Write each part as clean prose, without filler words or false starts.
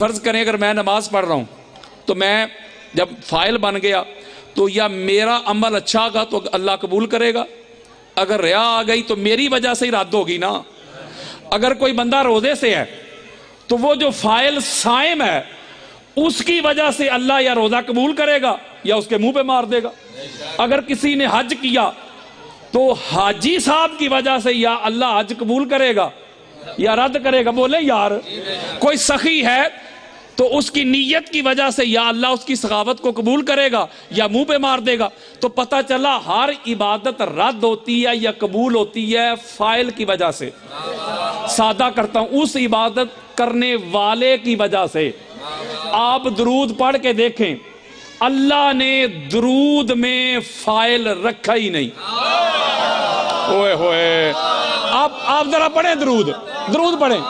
فرض کریں اگر میں نماز پڑھ رہا ہوں تو میں جب فائل بن گیا تو یا میرا عمل اچھا گا تو اللہ قبول کرے گا، اگر ریا آ گئی تو میری وجہ سے ہی رد ہوگی نا۔ اگر کوئی بندہ روزے سے ہے تو وہ جو فائل صائم ہے اس کی وجہ سے اللہ یا روزہ قبول کرے گا یا اس کے منہ پہ مار دے گا۔ اگر کسی نے حج کیا تو حاجی صاحب کی وجہ سے یا اللہ حج قبول کرے گا یا رد کرے گا۔ بولے یار، کوئی سخی ہے تو اس کی نیت کی وجہ سے یا اللہ اس کی سخاوت کو قبول کرے گا یا منہ پہ مار دے گا۔ تو پتہ چلا ہر عبادت رد ہوتی ہے یا قبول ہوتی ہے فائل کی وجہ سے۔ سادہ کرتا ہوں، اس عبادت کرنے والے کی وجہ سے۔ آپ درود پڑھ کے دیکھیں، اللہ نے درود میں فائل رکھا ہی نہیں۔ اوئے ہوئے، آپ ذرا پڑھیں درود پڑھیں۔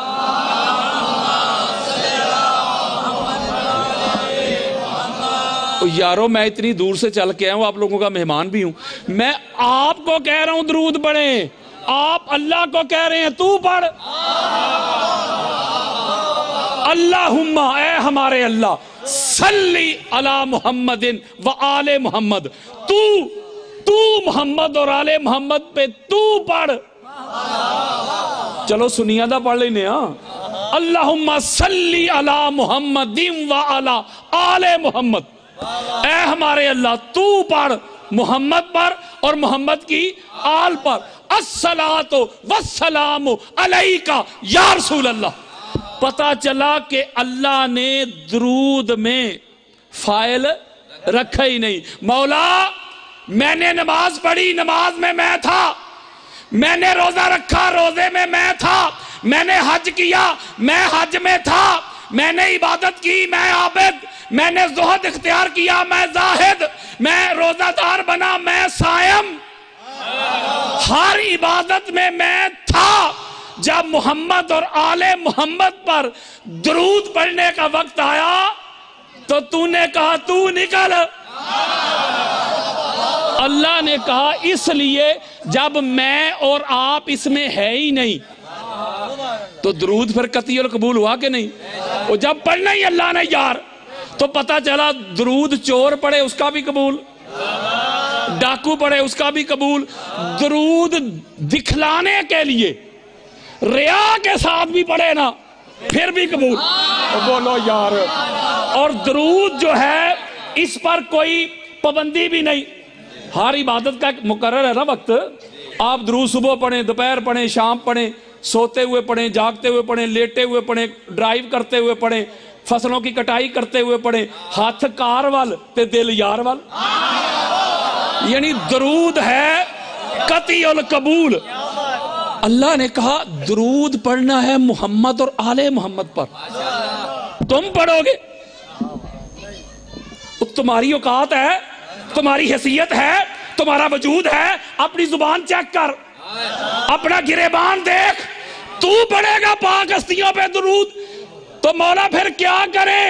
یارو میں اتنی دور سے چل کے آیا ہوں، آپ لوگوں کا مہمان بھی ہوں، میں آپ کو کہہ رہا ہوں درود پڑھیں، آپ اللہ کو کہہ رہے ہیں تو پڑھ۔ اللہم، اے ہمارے اللہ، صلی علی محمد و آل محمد، تو محمد اور آل محمد پہ تو پڑھ۔ چلو سنیاں دا پڑھ لینے ہاں۔ اللہم صلی علی محمد و علی آل محمد، اے ہمارے اللہ تو پڑھ محمد پر اور محمد کی آل پر۔ الصلاۃ والسلام علیکہ یا رسول اللہ۔ پتہ چلا کہ اللہ نے درود میں فائل رکھا ہی نہیں۔ مولا میں نے نماز پڑھی، نماز میں میں تھا، میں نے روزہ رکھا، روزے میں میں تھا، میں نے حج کیا، میں حج میں تھا، میں نے عبادت کی، میں عابد، میں نے زہد اختیار کیا، میں زاہد، میں روزہ دار بنا، میں صائم، ہر عبادت میں میں تھا۔ جب محمد اور آل محمد پر درود پڑھنے کا وقت آیا تو تو نے کہا تو نکل۔ اللہ نے کہا اس لیے جب میں اور آپ اس میں ہے ہی نہیں تو درود پھر قطعی القبول ہوا کہ نہیں؟ وہ جب پڑھنا ہی اللہ نے یار، تو پتہ چلا درود چور پڑھے اس کا بھی قبول، ڈاکو پڑھے اس کا بھی قبول، درود دکھلانے کے لیے ریا کے ساتھ بھی پڑھے نا پھر بھی قبول۔ بولو یار۔ اور درود جو ہے اس پر کوئی پابندی بھی نہیں، ہر عبادت کا ایک مقرر ہے نا وقت۔ آپ درود صبح پڑھیں، دوپہر پڑھیں، شام پڑھیں، سوتے ہوئے پڑھیں، جاگتے ہوئے پڑھیں، لیٹے ہوئے پڑھیں، ڈرائیو کرتے ہوئے پڑھیں، فصلوں کی کٹائی کرتے ہوئے پڑھیں، ہاتھ کار وال تے دل یار وال۔ یعنی درود ہے قطعی القبول۔ اللہ نے کہا درود پڑھنا ہے محمد اور آل محمد پر، تم پڑھو گے، تمہاری اوقات ہے، تمہاری حیثیت ہے، تمہارا وجود ہے، اپنی زبان چیک کر، اپنا گریبان دیکھ، تو پڑھے گا پاک ہستیوں پہ درود تو مولا پھر کیا کرے؟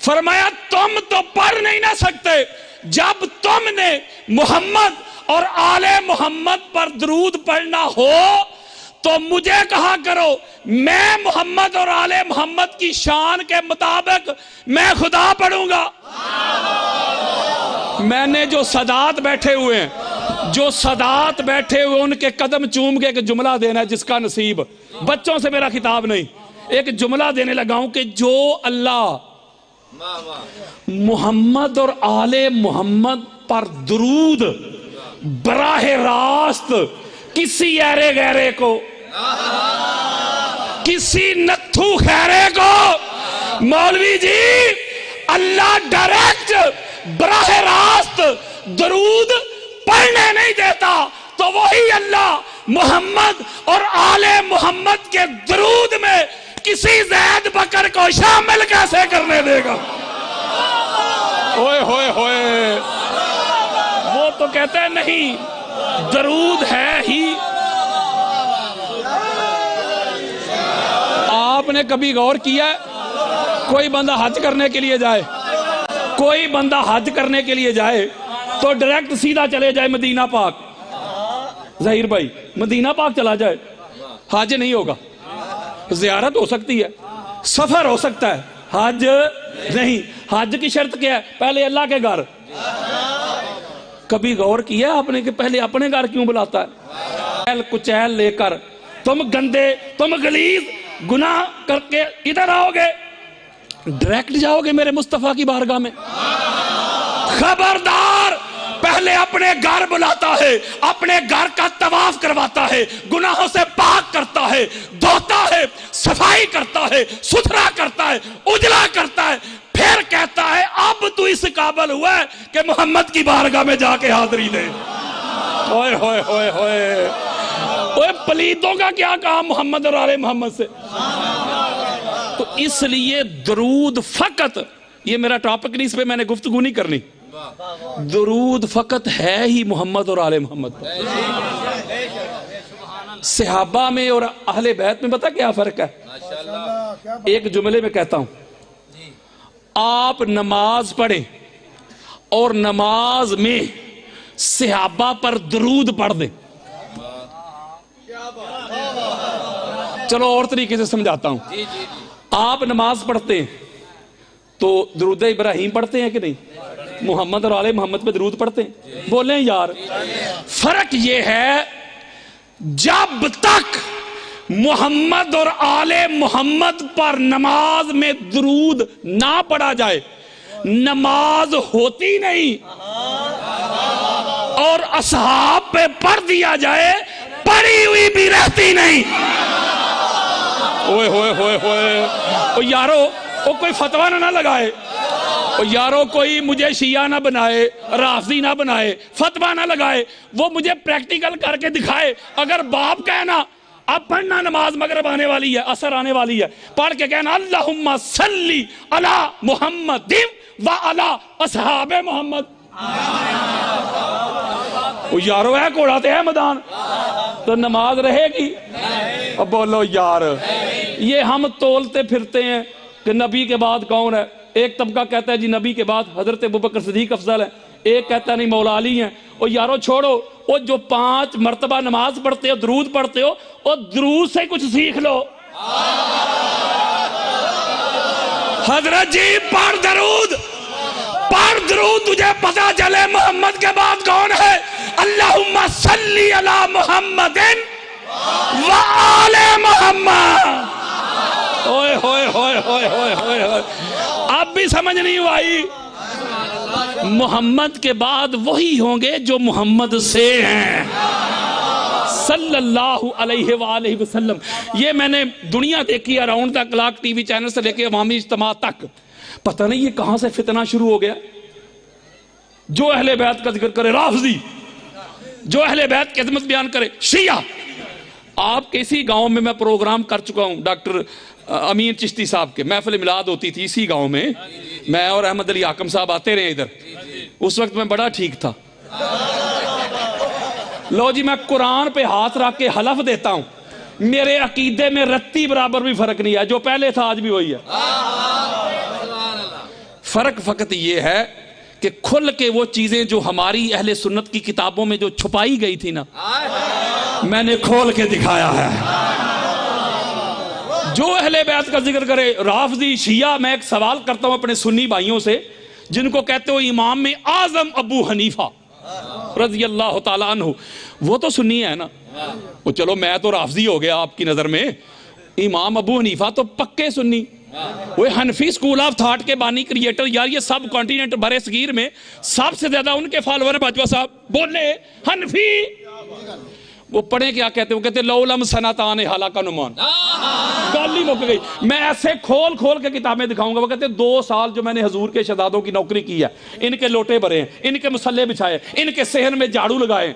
فرمایا تم تو پڑھ نہیں نہ سکتے، جب تم نے محمد اور آل محمد پر درود پڑھنا ہو تو مجھے کہا کرو، میں محمد اور آل محمد کی شان کے مطابق میں خدا پڑھوں گا۔ میں نے جو سادات بیٹھے ہوئے ہیں، جو سادات بیٹھے ہوئے ان کے قدم چوم کے ایک جملہ دینا ہے جس کا نصیب، بچوں سے میرا خطاب نہیں، ایک جملہ دینے لگا ہوں کہ جو اللہ محمد اور آل محمد پر درود براہ راست کسی ایرے غیرے کو، کسی نتھو خیرے کو، مولوی جی اللہ ڈائریکٹ براہ راست درود پڑھنے نہیں دیتا تو وہی اللہ محمد اور آل محمد کے درود میں کسی زید بکر کو شامل کیسے کرنے دے گا؟ ہوئے ہوئے ہوئے، وہ تو کہتے ہیں نہیں، درود ہے ہی۔ آپ نے کبھی غور کیا کوئی بندہ حج کرنے کے لیے جائے، کوئی بندہ حج کرنے کے لیے جائے تو ڈائریکٹ سیدھا چلے جائے مدینہ پاک؟ ظہیر بھائی مدینہ پاک چلا جائے حج نہیں ہوگا، زیارت ہو سکتی ہے، سفر ہو سکتا ہے، حج نہیں. حج کی شرط کیا ہے؟ پہلے اللہ کے گھر. کبھی غور کیا آپ نے کہ پہلے اپنے گھر کیوں بلاتا ہے؟ کچیل لے کر تم گندے، تم غلیظ گناہ کر کے ادھر آؤ گے، ڈائریکٹ جاؤ گے میرے مصطفیٰ کی بارگاہ میں. خبردار، پہلے اپنے گھر بلاتا ہے، اپنے گھر کا طواف کرواتا ہے، گناہوں سے پاک کرتا ہے، دھوتا ہے، صفائی کرتا ہے، ستھرا کرتا ہے، اجلا کرتا ہے، پھر کہتا ہے اب تو اس قابل ہوا ہے کہ محمد کی بارگاہ میں جا کے حاضری دے. ہوئے ہوئے ہوئے ہوئے اوے پلیتوں کا کیا کام محمد اور آل محمد سے. تو اس لیے درود فقط، یہ میرا ٹاپک نہیں، اس پہ میں نے گفتگو نہیں کرنی، درود فقط ہے ہی محمد اور آل محمد پر. صحابہ میں اور اہل بیت میں پتہ کیا فرق ہے؟ ایک جملے میں کہتا ہوں، آپ نماز پڑھیں اور نماز میں صحابہ پر درود پڑھ دیں. چلو اور طریقے سے سمجھاتا ہوں. آپ نماز پڑھتے ہیں تو درود ابراہیم پڑھتے ہیں کہ نہیں؟ محمد اور آل محمد پہ درود پڑھتے ہیں؟ بولیں یار. فرق یہ ہے جب تک محمد اور آل محمد پر نماز میں درود نہ پڑھا جائے نماز ہوتی نہیں، اور اصحاب پہ پڑھ دیا جائے پڑھی ہوئی بھی رہتی نہیں. اوئے ہوئے ہوئے ہوئے او یارو، او کوئی فتویٰ نہ لگائے، او یارو کوئی مجھے شیعہ نہ بنائے، رافضی نہ بنائے، فتویٰ نہ لگائے، وہ مجھے پریکٹیکل کر کے دکھائے. اگر باپ کہنا اب پڑھنا نماز مغرب آنے والی ہے، عصر آنے والی ہے، پڑھ کے کہنا اللہم صلی علی محمد و علی اصحاب محمد. وہ یارو ہے کوڑا تے ہے میدان، تو نماز رہے گی؟ اب بولو یار. یہ ہم تولتے پھرتے ہیں کہ نبی کے بعد کون ہے. ایک طبقہ کہتا ہے جی نبی کے بعد حضرت ابوبکر صدیق افضل ہے، ایک کہتا ہے نہیں مولا علی ہیں. اور یارو چھوڑو، وہ جو 5 مرتبہ نماز پڑھتے ہو، درود پڑھتے ہو، اور درود سے کچھ سیکھ لو. حضرت جی پڑھ درود، پڑھ درود، تجھے پتا چلے محمد کے بعد کون ہے. اللہم صلی علی محمد و آل محمد. اوئے ہوئے ہوئے ہوئے ہوئے ہوئے. اب بھی سمجھ نہیں آئی؟ محمد کے بعد وہی ہوں گے جو محمد سے ہیں صلی اللہ علیہ وآلہ وسلم. یہ میں نے دنیا دیکھی ہے، round the clock T V channel سے لے کے عوامی اجتماع تک. پتہ نہیں یہ کہاں سے فتنہ شروع ہو گیا. جو اہل بیت کا ذکر کرے رافضی، جو اہل بیت کی عظمت بیان کرے شیعہ. آپ کے اسی گاؤں میں پروگرام کر چکا ہوں، ڈاکٹر امین چشتی صاحب کے محفل میلاد ہوتی تھی اسی گاؤں میں. میں اور احمد علی حاکم صاحب آتے رہے ادھر، اس وقت میں بڑا ٹھیک تھا. لو جی، میں قرآن پہ ہاتھ رکھ کے حلف دیتا ہوں میرے عقیدے میں رتی برابر بھی فرق نہیں ہے، جو پہلے تھا آج بھی وہی ہے. فرق فقط یہ ہے کہ کھل کے وہ چیزیں جو ہماری اہل سنت کی کتابوں میں جو چھپائی گئی تھی نا، میں نے کھول کے دکھایا ہے. جو اہل بیت کا ذکر کرے رافضی شیعہ، میں ایک سوال کرتا ہوں اپنے سنی بھائیوں سے جن کو کہتے ہو امام میں اعظم ابو حنیفہ رضی اللہ تعالیٰ عنہ، وہ تو سنی ہے نا. وہ چلو میں تو رافضی ہو گیا آپ کی نظر میں، امام ابو حنیفہ تو پکے سنی. وہ حنفی سکول آف تھاٹ کے بانی کریٹر. یار یہ سب کانٹیننٹ برے صغیر میں سب سے زیادہ ان کے فالوور باجوہ صاحب بولے حنفی. وہ پڑھیں کیا کہتے ہیں؟ وہ کہتے ہیں لو لم سنتان حلق نمان. گالی مک گئی. میں ایسے کھول کھول کے کتابیں دکھاؤں گا. وہ کہتے ہیں 2 سال جو میں نے حضور کے شہزادوں کی نوکری کی ہے، ان کے لوٹے بھرے ہیں، ان کے مسلے بچھائے، ان کے صحن میں جھاڑو لگائے.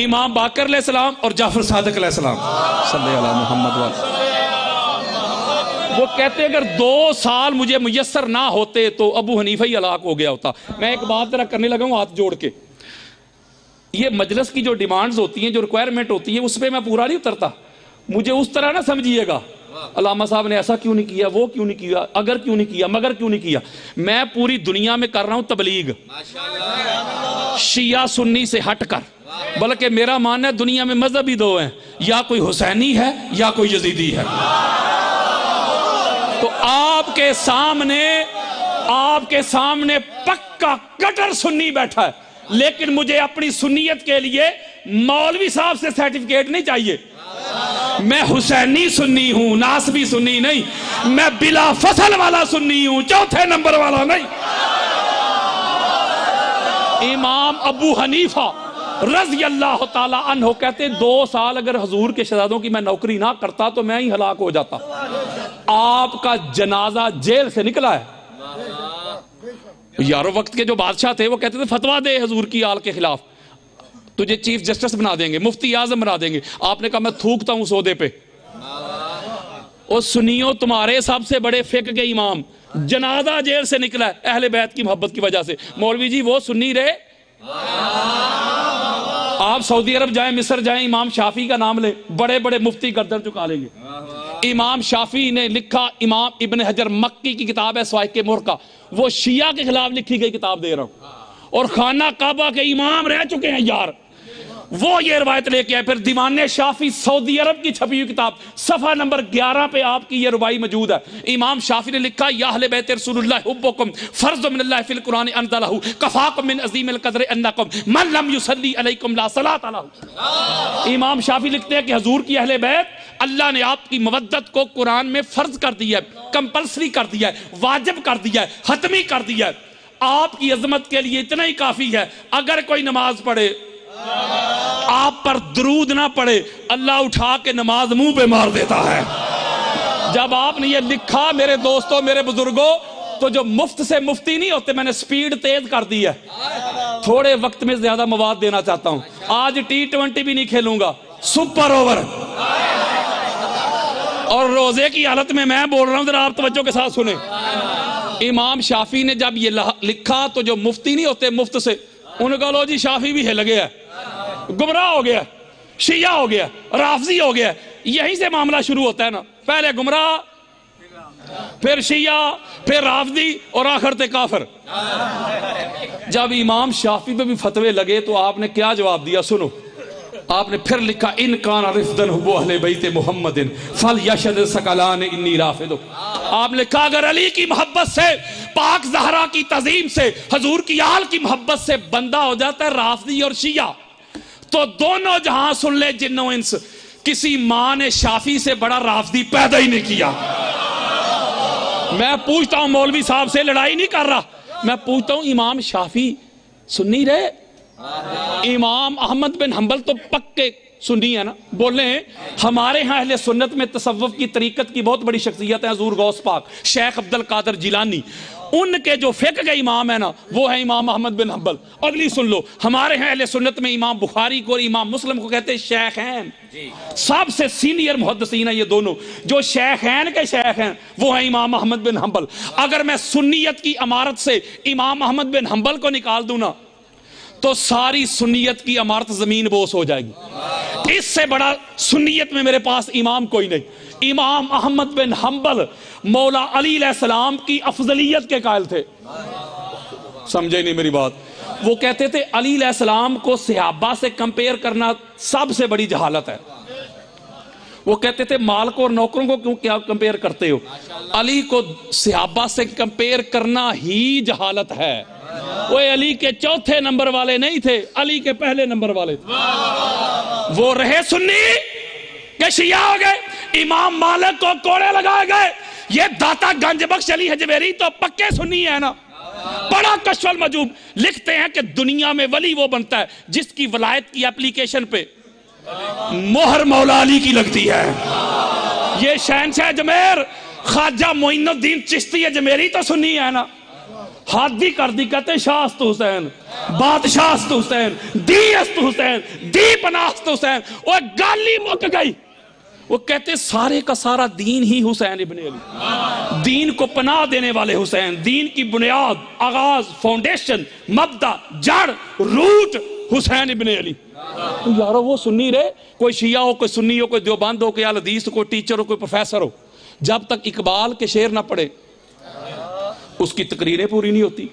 امام باقر علیہ السلام اور جعفر صادق علیہ السلام صلی اللہ علیہ محمد. وہ کہتے ہیں اگر 2 سال مجھے میسر نہ ہوتے تو ابو حنیفہ ہی ہلاک ہو گیا ہوتا. میں ایک بات ذرا کرنے لگا ہوں ہاتھ جوڑ کے. یہ مجلس کی جو ڈیمانڈز ہوتی ہیں، جو ریکوائرمنٹ ہوتی ہے، اس پہ میں پورا نہیں اترتا. مجھے اس طرح نہ سمجھیے گا علامہ صاحب نے ایسا کیوں نہیں کیا، وہ کیوں نہیں کیا، اگر کیوں نہیں کیا، مگر کیوں نہیں کیا. میں پوری دنیا میں کر رہا ہوں تبلیغ، شیعہ سنی سے ہٹ کر. بلکہ میرا ماننا ہے دنیا میں مذہب ہی 2 ہیں، یا کوئی حسینی ہے یا کوئی یزیدی ہے. تو آپ کے سامنے پکا کٹر سنی بیٹھا ہے، لیکن مجھے اپنی سنیت کے لیے مولوی صاحب سے سرٹیفکیٹ نہیں چاہیے. میں حسینی سنی ہوں، ناسبی سنی نہیں. میں بلا فصل والا سنی ہوں، چوتھے نمبر والا نہیں. امام ابو حنیفہ رضی اللہ تعالی عنہ کہتے 2 سال اگر حضور کے شہزادوں کی میں نوکری نہ کرتا تو میں ہی ہلاک ہو جاتا. آپ کا جنازہ جیل سے نکلا ہے. یارو وقت کے جو بادشاہ تھے وہ کہتے تھے فتویٰ دے حضور کی آل کے خلاف، تجھے چیف جسٹس بنا دیں گے، مفتی اعظم بنا دیں گے. آپ نے کہا میں تھوکتا ہوں سودے پہ. اور سنیوں تمہارے سب سے بڑے فقہ کے امام، جنازہ جیل سے نکلا ہے اہل بیت کی محبت کی وجہ سے. مولوی جی وہ سنی رہے. آپ سعودی عرب جائیں، مصر جائیں، امام شافعی کا نام لیں، بڑے بڑے مفتی گردن چکا لیں گے. امام شافعی نے لکھا، امام ابن حجر مکی کی کتاب ہے سوائق مرقہ، وہ شیعہ کے خلاف لکھی گئی کتاب دے رہا ہوں. اور خانہ کعبہ کے امام رہ چکے ہیں یار، وہ یہ روایت لے کے آئے. پھر دیوان شافعی سعودی عرب کی چھپی ہوئی کتاب صفحہ نمبر 11 پہ آپ کی یہ ربائی موجود ہے. امام شافعی نے لکھا یا اہل بیت رسول اللہ حبکم فرض من اللہ فی القرآن انزلہ کفاکم من عظیم القدر انکم من لم یصلی علیکم لا صلاۃ لہ. امام شافعی لکھتے ہیں کہ حضور کی اہل بیت اللہ نے آپ کی مودت کو قرآن میں فرض کر دیا ہے، کمپلسری کر دیا ہے، واجب کر دیا ہے، حتمی کر دیا ہے. آپ کی عظمت کے لیے اتنا ہی کافی ہے اگر کوئی نماز پڑھے آپ پر درود نہ پڑھے اللہ اٹھا کے نماز منہ پہ مار دیتا ہے. جب آپ نے یہ لکھا میرے دوستوں میرے بزرگوں تو جو مفت سے مفتی نہیں ہوتے، میں نے سپیڈ تیز کر دی ہے. تھوڑے وقت میں زیادہ مواد دینا چاہتا ہوں. آج T20 بھی نہیں کھیلوں گا، سپر اوور. اور روزے کی حالت میں بول رہا ہوں، ذرا آپ توجہ کے ساتھ سنیں. امام شافعی نے جب یہ لکھا تو جو مفتی نہیں ہوتے مفت سے، انہوں نے کہا لو جی شافعی بھی ہل گیا، گمراہ ہو گیا، شیعہ ہو گیا، رافضی ہو گیا. یہیں سے معاملہ شروع ہوتا ہے نا، پہلے گمراہ، پھر شیعہ، پھر رافضی اور آخر تے کافر. جب امام شافعی پہ بھی فتوے لگے تو آپ نے کیا جواب دیا سنو. آپ نے پھر لکھا ان کان رفدن حب اہل بیت محمد فلیشہد ثقلان انی رافض. آپ نے لکھا اگر علی کی محبت سے، پاک زہرا کی تعظیم سے، حضور کی آل کی محبت سے بندہ ہو جاتا ہے رافضی اور شیعہ تو دونوں جہاں سن لے جن و انس، کسی ماں نے شافعی سے بڑا رافضی پیدا ہی نہیں کیا. میں پوچھتا ہوں مولوی صاحب سے، لڑائی نہیں کر رہا، میں پوچھتا ہوں امام شافعی سنی رہے؟ امام احمد بن حنبل تو پکے سنی ہے نا. بولے ہمارے ہاں اہل سنت میں تصوف کی طریقت کی بہت بڑی شخصیت ہے حضور غوث پاک شیخ عبد القادر جیلانی. ان کے جو فقہ کے امام ہیں نا وہ ہے امام احمد بن حنبل. اگلی سن لو، ہمارے ہاں اہل سنت میں امام بخاری کو اور امام مسلم کو کہتے ہیں شیخین. سب سے سینئر محدثین ہیں یہ دونوں. جو شیخین کے شیخ ہیں وہ ہیں امام احمد بن حنبل. اگر میں سنیت کی عمارت سے امام احمد بن حنبل کو نکال دوں نا تو ساری سنیت کی عمارت زمین بوس ہو جائے گی. اس سے بڑا سنیت میں میرے پاس امام کوئی نہیں. امام احمد بن حنبل مولا علی علیہ السلام کی افضلیت کے قائل تھے. سمجھے نہیں میری بات؟ وہ کہتے تھے علی علیہ السلام کو صحابہ سے کمپیئر کرنا سب سے بڑی جہالت ہے. وہ کہتے تھے مال کو اور نوکروں کو کیوں کیا کمپیئر کرتے ہو؟ علی کو صحابہ سے کمپیئر کرنا ہی جہالت ہے. وہ علی کے چوتھے نمبر والے نہیں تھے، علی کے پہلے نمبر والے تھے. وہ رہے سنی کہ شیعہ ہو گئے. امام مالک کو کوڑے لگائے گئے. یہ داتا گنج بخش علی حجویری تو پکے سنی ہے نا. بڑا کشف المجوب لکھتے ہیں کہ دنیا میں ولی وہ بنتا ہے جس کی ولایت کی اپلیکیشن پہ مہر مولا علی کی لگتی ہے. یہ شہنشاہ اجمیر خواجہ معین الدین چشتی اجمیری تو سنی ہے نا. حادی کر دی کہتے شاہ است حسین، بادشاہ است حسین، دی است حسین، دی پناہ است حسین. وہ گالی مک گئی. وہ کہتے سارے کا سارا دین ہی حسین ابن علی، دین کو پناہ دینے والے حسین، دین کی بنیاد، آغاز، فاؤنڈیشن، مبدا، جڑ، روٹ حسین ابن علی. تو یارو وہ سنی رہے، کوئی شیعہ ہو، کوئی سنی ہو، کوئی دیوبند ہو، کوئی اہل حدیث ہو، کوئی ٹیچر ہو، کوئی پروفیسر ہو، جب تک اقبال کے شعر نہ پڑھے اس کی تقریریں پوری نہیں ہوتی.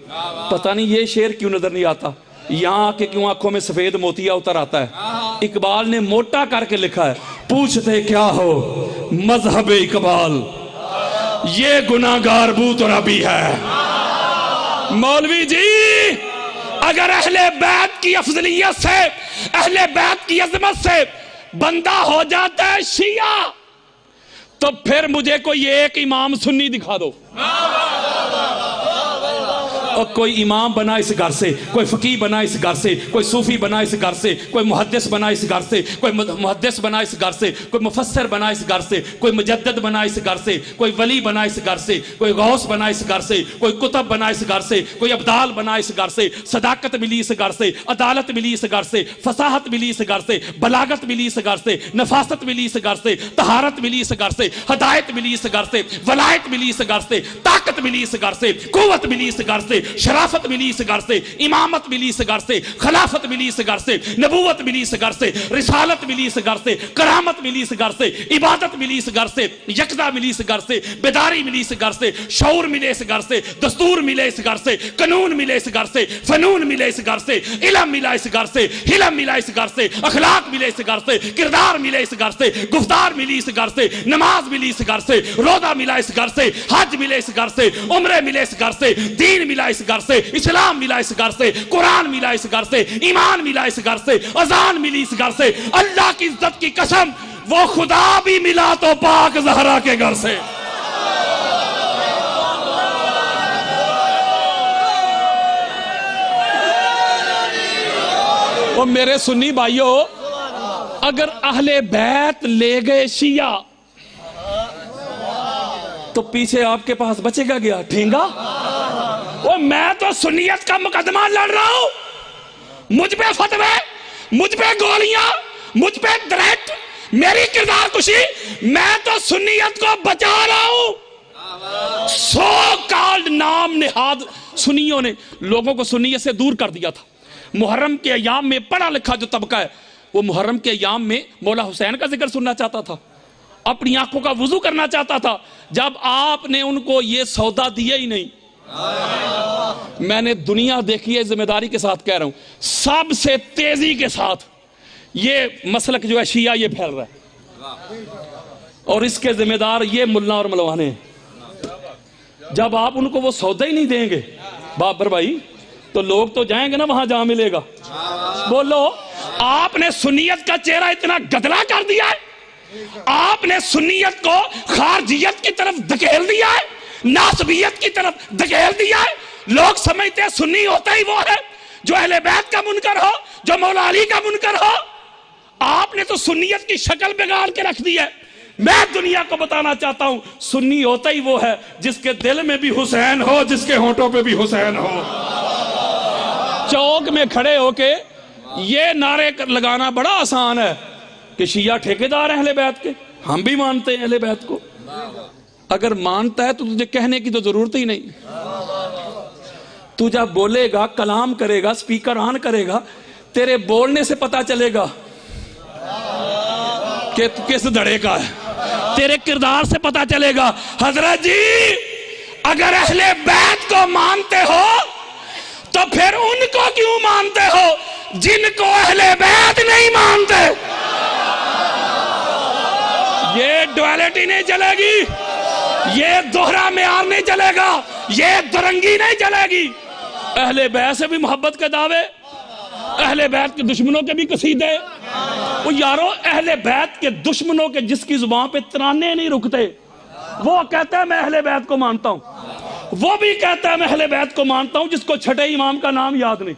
پتہ نہیں یہ شعر کیوں نظر نہیں آتا، یہاں کے کیوں آنکھوں میں سفید موتیا اتر آتا ہے. اقبال نے موٹا کر کے لکھا ہے، پوچھتے کیا ہو مذہب اقبال، یہ گناہگار بو تو نبی ہے۔ مولوی جی اگر اہل بیت کی افضلیت سے، اہل بیت کی عظمت سے بندہ ہو جاتا ہے شیعہ، تو پھر مجھے کوئی ایک امام سنی دکھا دو، اور کوئی امام بنا اس گھر سے، کوئی فقیہ بنا اس گھر سے، کوئی صوفی بنا اس گھر سے، کوئی محدث بنا اس گھر سے، کوئی محدث بنا اس گھر سے، کوئی مفسر بنا اس گھر سے، کوئی مجدد بنا اس گھر سے، کوئی ولی بنا اس گھر سے، کوئی غوث بنا اس گھر سے، کوئی کتب بنا اس گھر سے، کوئی ابدال بنا اس گھر سے، صداقت ملی اس گھر سے، عدالت ملی اس گھر سے، فصاحت ملی اس گھر سے، بلاغت ملی اس گھر سے، نفاست ملی اس گھر سے، طہارت ملی اس گھر سے، ہدایت ملی اس گھر سے، ولایت ملی اس گھر سے، طاقت ملی اس گھر سے، قوت ملی اس گھر سے، شرافت ملی اس گھر سے، امامت ملی اس گھر سے، خلافت ملی اس گھر سے، نبوت ملی اس گھر سے، رسالت ملی اس گھر سے، کرامت ملی اس گھر سے، عبادت ملی اس گھر سے، یکتا ملی اس گھر سے، بیداری ملی اس گھر سے، شعور ملے اس گھر سے، دستور ملے اس گھر سے، قانون ملے اس گھر سے، فنون ملے اس گھر سے، علم ملا اس گھر سے، حلم ملا اس گھر سے، اخلاق ملے اس گھر سے، کردار ملے اس گھر سے، گفتار ملی اس گھر سے، نماز ملی اس گھر سے، روزہ ملا اس گھر سے، حج ملے اس گھر سے، عمرے ملے اس گھر سے، دین ملا اس گھر سے، اسلام ملا اس گھر سے، قرآن ملا اس گھر سے، ایمان ملا اس گھر سے، اذان ملی اس گھر سے، اللہ کی عزت کی قسم وہ خدا بھی ملا تو پاک زہرا کے گھر سے۔ اور میرے سنی بھائیو، اگر اہل بیت لے گئے شیعہ تو پیچھے آپ کے پاس بچے گا گیا ٹھینگا؟ اور میں تو سنیت کا مقدمہ لڑ رہا ہوں، مجھ پہ فتوے، مجھ پہ گولیاں، مجھ پہ تھریٹ، میری کردار کشی، میں تو سنیت کو بچا رہا ہوں۔ سو کالڈ نام نہاد سنیوں نے لوگوں کو سنیت سے دور کر دیا تھا۔ محرم کے ایام میں پڑھا لکھا جو طبقہ ہے وہ محرم کے ایام میں مولا حسین کا ذکر سننا چاہتا تھا، اپنی آنکھوں کا وضو کرنا چاہتا تھا، جب آپ نے ان کو یہ سودا دیا ہی نہیں۔ میں نے دنیا دیکھی ہے، ذمہ داری کے ساتھ کہہ رہا ہوں، سب سے تیزی کے ساتھ یہ مسلک جو ہے شیعہ یہ پھیل رہا ہے، اور اس کے ذمہ دار یہ ملا اور ملوانے ہیں۔ جب آپ ان کو وہ سودا ہی نہیں دیں گے بابر بھائی تو لوگ تو جائیں گے نا وہاں جہاں ملے گا۔ بولو، آپ نے سنیت کا چہرہ اتنا گدلا کر دیا ہے، آپ نے سنیت کو خارجیت کی طرف دھکیل دیا ہے، ناسبیت کی طرف دھکیل دیا ہے۔ لوگ سمجھتے ہیں سنی ہوتا ہی وہ ہے جو اہل بیت کا منکر ہو، جو مولا علی کا منکر ہو۔ آپ نے تو سنیت کی شکل بگاڑ کے رکھ دی ہے۔ میں دنیا کو بتانا چاہتا ہوں، سنی ہوتا ہی وہ ہے جس کے دل میں بھی حسین ہو، جس کے ہونٹوں پہ بھی حسین ہو۔ چوک میں کھڑے ہو کے یہ نعرے لگانا بڑا آسان ہے کہ شیعہ ٹھیکیدار ہیں اہل بیت کے، ہم بھی مانتے ہیں اہل بیت کو۔ اگر مانتا ہے تو تجھے کہنے کی تو ضرورت ہی نہیں۔ تو جب بولے گا، کلام کرے گا، سپیکر آن کرے گا، تیرے بولنے سے پتا چلے گا کہ تو کس دھڑے کا ہے، تیرے کردار سے پتا چلے گا۔ حضرت جی اگر اہل بیت کو مانتے ہو تو پھر ان کو کیوں مانتے ہو جن کو اہل بیت نہیں مانتے؟ یہ ڈویلٹی نہیں چلے گی، یہ دوہرا معیار نہیں چلے گا، یہ درنگی نہیں چلے گی۔ اہل بیت سے بھی محبت کے دعوے، اہل بیت کے دشمنوں کے بھی قصیدے۔ وہ یارو اہل بیت کے دشمنوں کے جس کی زبان پہ ترانے نہیں رکتے، وہ کہتا ہے میں اہل بیت کو مانتا ہوں، وہ بھی کہتا ہے میں اہل بیت کو مانتا ہوں جس کو چھٹے امام کا نام یاد نہیں۔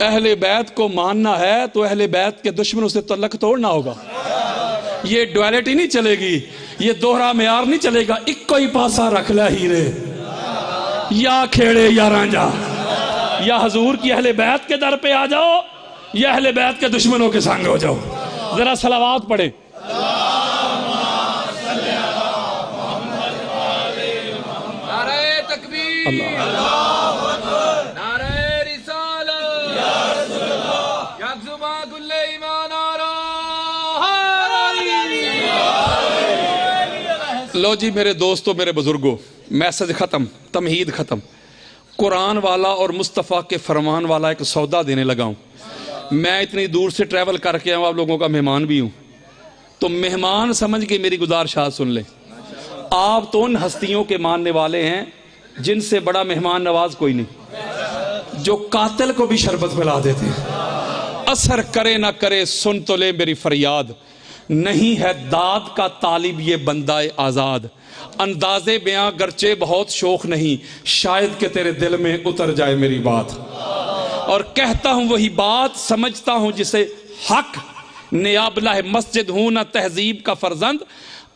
اہل بیت کو ماننا ہے تو اہل بیت کے دشمنوں سے تعلق توڑنا ہوگا۔ یہ ڈویلٹی نہیں چلے گی، یہ دوہرا معیار نہیں چلے گا۔ اکو ہی پاسا رکھ لے ہیرے، یا کھیڑے یا رانجا، یا حضور کی اہل بیت کے در پہ آ جاؤ یا اہل بیت کے دشمنوں کے سنگ ہو جاؤ۔ ذرا صلوات پڑھیں۔ نعرہ تکبیر، نعرہ رسالت، یکزباں کل ایمان آرا۔ لو جی میرے دوستو، میرے بزرگوں، میسج ختم، تمہید ختم۔ قرآن والا اور مصطفیٰ کے فرمان والا ایک سودا دینے لگا ہوں۔ میں اتنی دور سے ٹریول کر کے آپ لوگوں کا مہمان بھی ہوں، تو مہمان سمجھ کے میری گزارشات سن لیں۔ آپ تو ان ہستیوں کے ماننے والے ہیں جن سے بڑا مہمان نواز کوئی نہیں، جو قاتل کو بھی شربت پلا دیتے ہیں۔ اثر کرے نہ کرے سن تو لے میری فریاد، نہیں ہے داد کا طالب یہ بندہ آزاد، انداز بیاں گرچہ بہت شوق نہیں، شاید کہ تیرے دل میں اتر جائے میری بات، اور کہتا ہوں وہی بات، سمجھتا ہوں جسے حق، نیابلہ مسجد ہوں نہ تہذیب کا فرزند،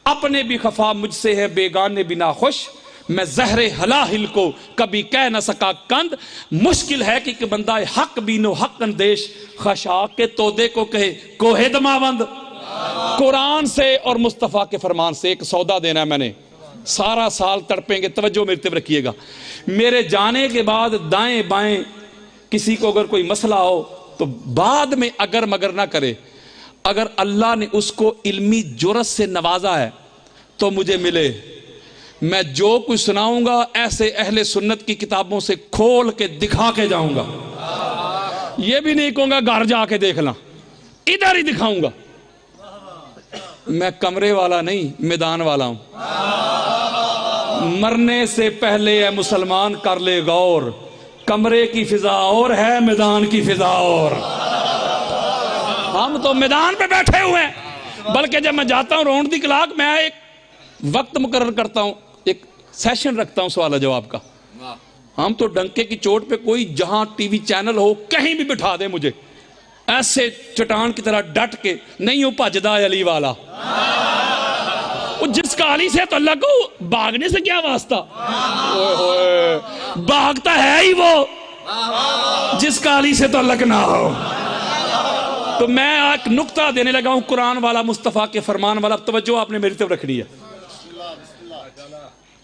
اپنے بھی خفا مجھ سے ہے بیگانے بھی ناخوش، میں زہر ہلاہل کو کبھی کہہ نہ سکا کند، مشکل ہے کہ بندہ حق بینو حق اندیش، خشاک کے تودے کو کہے کوہ دماوند۔ قرآن سے اور مصطفیٰ کے فرمان سے ایک سودا دینا ہے میں نے، سارا سال تڑپیں گے، توجہ میری طرف رکھیے گا۔ میرے جانے کے بعد دائیں بائیں کسی کو اگر کوئی مسئلہ ہو تو بعد میں اگر مگر نہ کرے، اگر اللہ نے اس کو علمی جرت سے نوازا ہے تو مجھے ملے، میں جو کچھ سناؤں گا ایسے اہل سنت کی کتابوں سے کھول کے دکھا کے جاؤں گا، یہ بھی نہیں کہوں گا گھر جا کے دیکھ لاں، ادھر ہی دکھاؤں گا۔ میں کمرے والا نہیں، میدان والا ہوں۔ مرنے سے پہلے اے مسلمان کر لے غور، کمرے کی فضا اور ہے میدان کی فضا اور۔ ہم تو میدان پہ بیٹھے ہوئے ہیں، بلکہ جب میں جاتا ہوں راؤنڈ دی کلاک میں ایک وقت مقرر کرتا ہوں، ایک سیشن رکھتا ہوں سوال جواب کا۔ ہم تو ڈنکے کی چوٹ پہ کوئی جہاں ٹی وی چینل ہو کہیں بھی بٹھا دے مجھے، ایسے چٹان کی طرح ڈٹ کے نہیں ہوں بھجدا علی والا۔ وہ جس کا علی سے تو اللہ کو بھاگنے سے کیا واسطہ، بھاگتا ہے ہی وہ جس کا علی سے تو اللہ کا نہ ہو۔ تو میں ایک نقطہ دینے لگا ہوں قرآن والا، مصطفیٰ کے فرمان والا، توجہ آپ نے میری طرف رکھنی ہے۔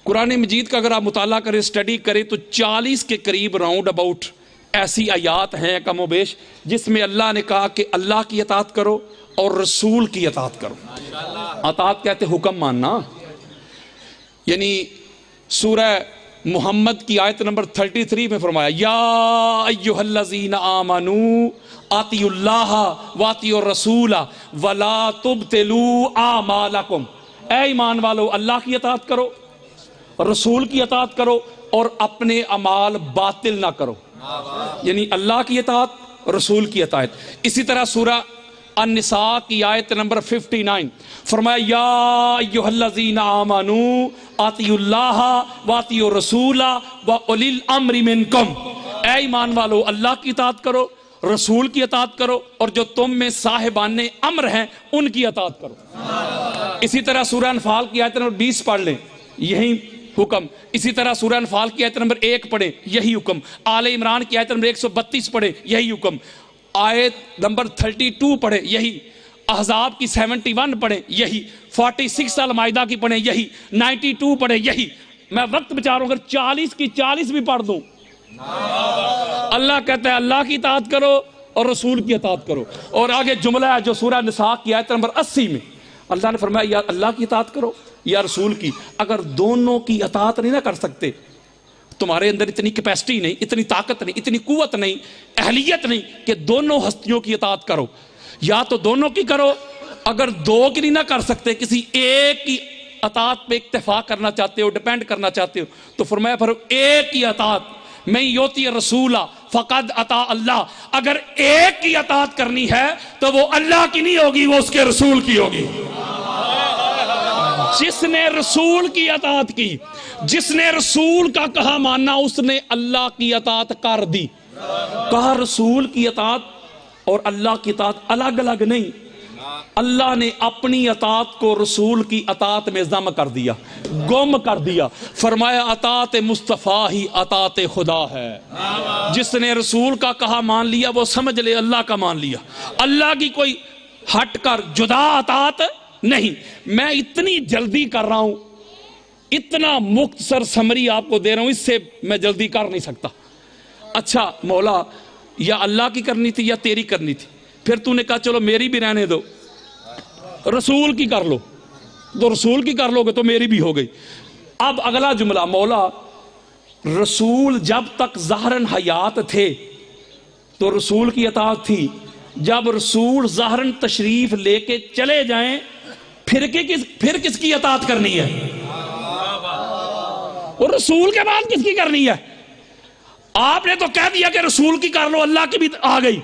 قرآن مجید کا اگر آپ مطالعہ کریں، سٹڈی کریں، تو 40 کے قریب راؤنڈ اباؤٹ ایسی آیات ہیں کم و بیش جس میں اللہ نے کہا کہ اللہ کی اطاعت کرو اور رسول کی اطاعت کرو۔ اطاعت کہتے حکم ماننا، یعنی سورہ محمد کی آیت نمبر 33 میں فرمایا یا ایھا الذین آمنوا اطیعوا اللہ واطیعوا الرسول ولا تبطلوا اعمالکم، اے ایمان والو اللہ کی اطاعت کرو، رسول کی اطاعت کرو اور اپنے اعمال باطل نہ کرو، یعنی اللہ کی اطاعت، رسول کی اطاعت۔ اسی طرح سورہ النساء کی آیت نمبر 59 فرمایا یا ایھا الذین آمنوا اطیعوا اللہ واطیعوا الرسول واولی الامر منکم، اے ایمان والو اللہ کی اطاعت کرو، رسول کی اطاعت کرو اور جو تم میں صاحبان امر ہیں ان کی اطاعت کرو۔ اسی طرح سورہ انفال کی آیت نمبر 20 پڑھ لیں، یہی حکم۔ اسی طرح سورہ انفال کی آیت نمبر 1 پڑھیں، یہی حکم۔ آل عمران کی آیت نمبر 132 پڑھیں، یہی حکم۔ آیت نمبر 32 پڑھیں، یہی۔ احزاب کی 71 پڑھیں، یہی۔ 46 المائدہ کی پڑھیں، یہی۔ 92 پڑھیں، یہی۔ میں وقت بچا رہا ہوں، اگر 40 کی 40 بھی پڑھ دوں، اللہ کہتا ہے اللہ کی اطاعت کرو اور رسول کی اطاعت کرو۔ اور آگے جملہ ہے جو سورہ نساء کی آیت نمبر 80 میں اللہ نے فرمایا یا اللہ کی اطاعت کرو یا رسول کی۔ اگر دونوں کی اطاعت نہیں نہ کر سکتے، تمہارے اندر اتنی کیپیسٹی نہیں، اتنی طاقت نہیں، اتنی قوت نہیں، اہلیت نہیں کہ دونوں ہستیوں کی اطاعت کرو، یا تو دونوں کی کرو۔ اگر دو کی نہیں نہ کر سکتے، کسی ایک کی اطاعت پہ اکتفا کرنا چاہتے ہو، ڈیپینڈ کرنا چاہتے ہو، تو فرمایا پھر ایک کی اطاعت میں یوتی رسولہ فقد اطاع اللہ، اگر ایک کی اطاعت کرنی ہے تو وہ اللہ کی نہیں ہوگی، وہ اس کے رسول کی ہوگی۔ جس نے رسول کی اطاعت کی، جس نے رسول کا کہا ماننا، اس نے اللہ کی اطاعت کر دی۔ کہا رسول کی اطاعت اور اللہ کی اطاعت الگ الگ نہیں، اللہ نے اپنی اطاعت کو رسول کی اطاعت میں ضم کر دیا، گم کر دیا۔ فرمایا اطاعت مصطفیٰ ہی اطاعت خدا ہے۔ جس نے رسول کا کہا مان لیا وہ سمجھ لے اللہ کا مان لیا، اللہ کی کوئی ہٹ کر جدا اطاعت نہیں۔ میں اتنی جلدی کر رہا ہوں، اتنا مختصر سمری آپ کو دے رہا ہوں، اس سے میں جلدی کر نہیں سکتا۔ اچھا مولا یا اللہ کی کرنی تھی یا تیری کرنی تھی، پھر تو نے کہا چلو میری بھی رہنے دو، رسول کی کر لو، تو رسول کی کر لو گے تو میری بھی ہو گئی۔ اب اگلا جملہ، مولا رسول جب تک ظاہراً حیات تھے تو رسول کی اطاعت تھی، جب رسول ظاہراً تشریف لے کے چلے جائیں پھر کس کی اطاعت کرنی ہے؟ اور رسول کے بعد کس کی کرنی ہے؟ آپ نے تو کہہ دیا کہ رسول کی کر لو، اللہ کی بھی آ گئی،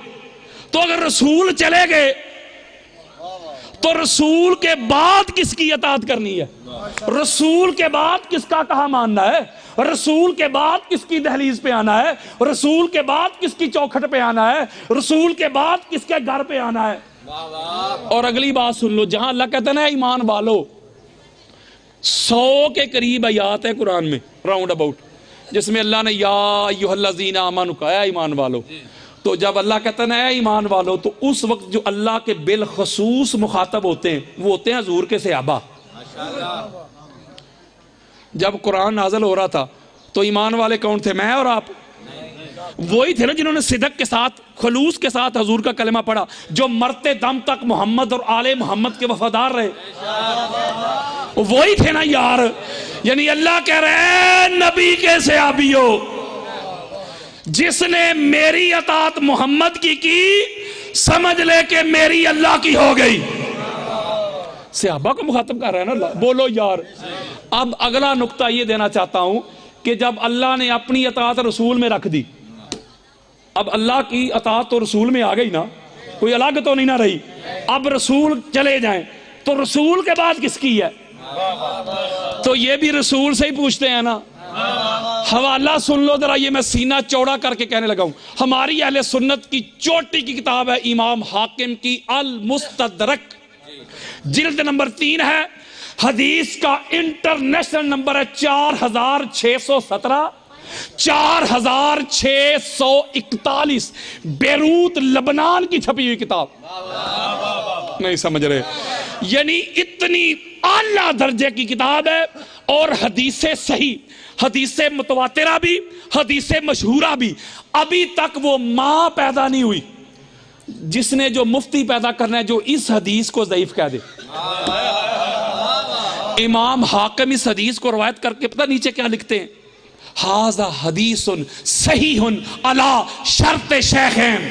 تو اگر رسول چلے گئے تو رسول کے بعد کس کی اطاعت کرنی ہے؟ رسول کے بعد کس کا کہا ماننا ہے؟ رسول کے بعد کس کی دہلیز پہ آنا ہے؟ رسول کے بعد کس کی چوکھٹ پہ آنا ہے؟ رسول کے بعد کس کے گھر پہ آنا ہے؟ اور اگلی بات سن لو، جہاں اللہ کہتا ہے نا ایمان والو، 100 کے قریب آیات ہے قرآن میں راؤنڈ اباؤٹ جس میں اللہ نے یا ایھا الذین آمنوا کہا ہے ایمان والو، تو جب اللہ کہتا ہے نا اے ایمان والو، تو اس وقت جو اللہ کے بالخصوص مخاطب ہوتے ہیں وہ ہوتے ہیں حضور کے صحابہ۔ جب قرآن نازل ہو رہا تھا تو ایمان والے کون تھے؟ میں اور آپ، وہی تھے نا جنہوں نے صدق کے ساتھ خلوص کے ساتھ حضور کا کلمہ پڑھا، جو مرتے دم تک محمد اور آل محمد کے وفادار رہے، وہی تھے نا یار۔ یعنی اللہ کہہ رہے ہیں نبی کے صحابیوں، جس نے میری اطاعت محمد کی سمجھ لے کہ میری اللہ کی ہو گئی۔ صحابہ کو مخاطب کر رہا ہے نا اللہ، بولو یار۔ اب اگلا نقطہ یہ دینا چاہتا ہوں کہ جب اللہ نے اپنی اطاعت رسول میں رکھ دی، اب اللہ کی اطاعت تو رسول میں آ گئی نا، کوئی الگ تو نہیں نہ رہی، اب رسول چلے جائیں تو رسول کے بعد کس کی ہے؟ تو یہ بھی رسول سے ہی پوچھتے ہیں نا۔ حوالہ سن لو ذرا، یہ میں سینہ چوڑا کر کے کہنے لگا ہوں، ہماری اہل سنت کی چوٹی کی کتاب ہے امام حاکم کی المستدرک، جلد نمبر 3 ہے، حدیث کا انٹرنیشنل نمبر ہے 4617، 4641، بیروت لبنان کی چھپی ہوئی کتاب۔ نہیں سمجھ رہے؟ یعنی اتنی اعلیٰ درجے کی کتاب ہے، اور حدیث صحیح، حدیث متواترہ بھی، حدیث مشہورہ بھی۔ ابھی تک وہ ماں پیدا نہیں ہوئی جس نے جو مفتی پیدا کرنا ہے جو اس حدیث کو ضعیف کہہ دے۔ امام حاکم اس حدیث کو روایت کر کے پتہ نیچے کیا لکھتے ہیں؟ ھذا حدیث صحیح علی شرط شیخین۔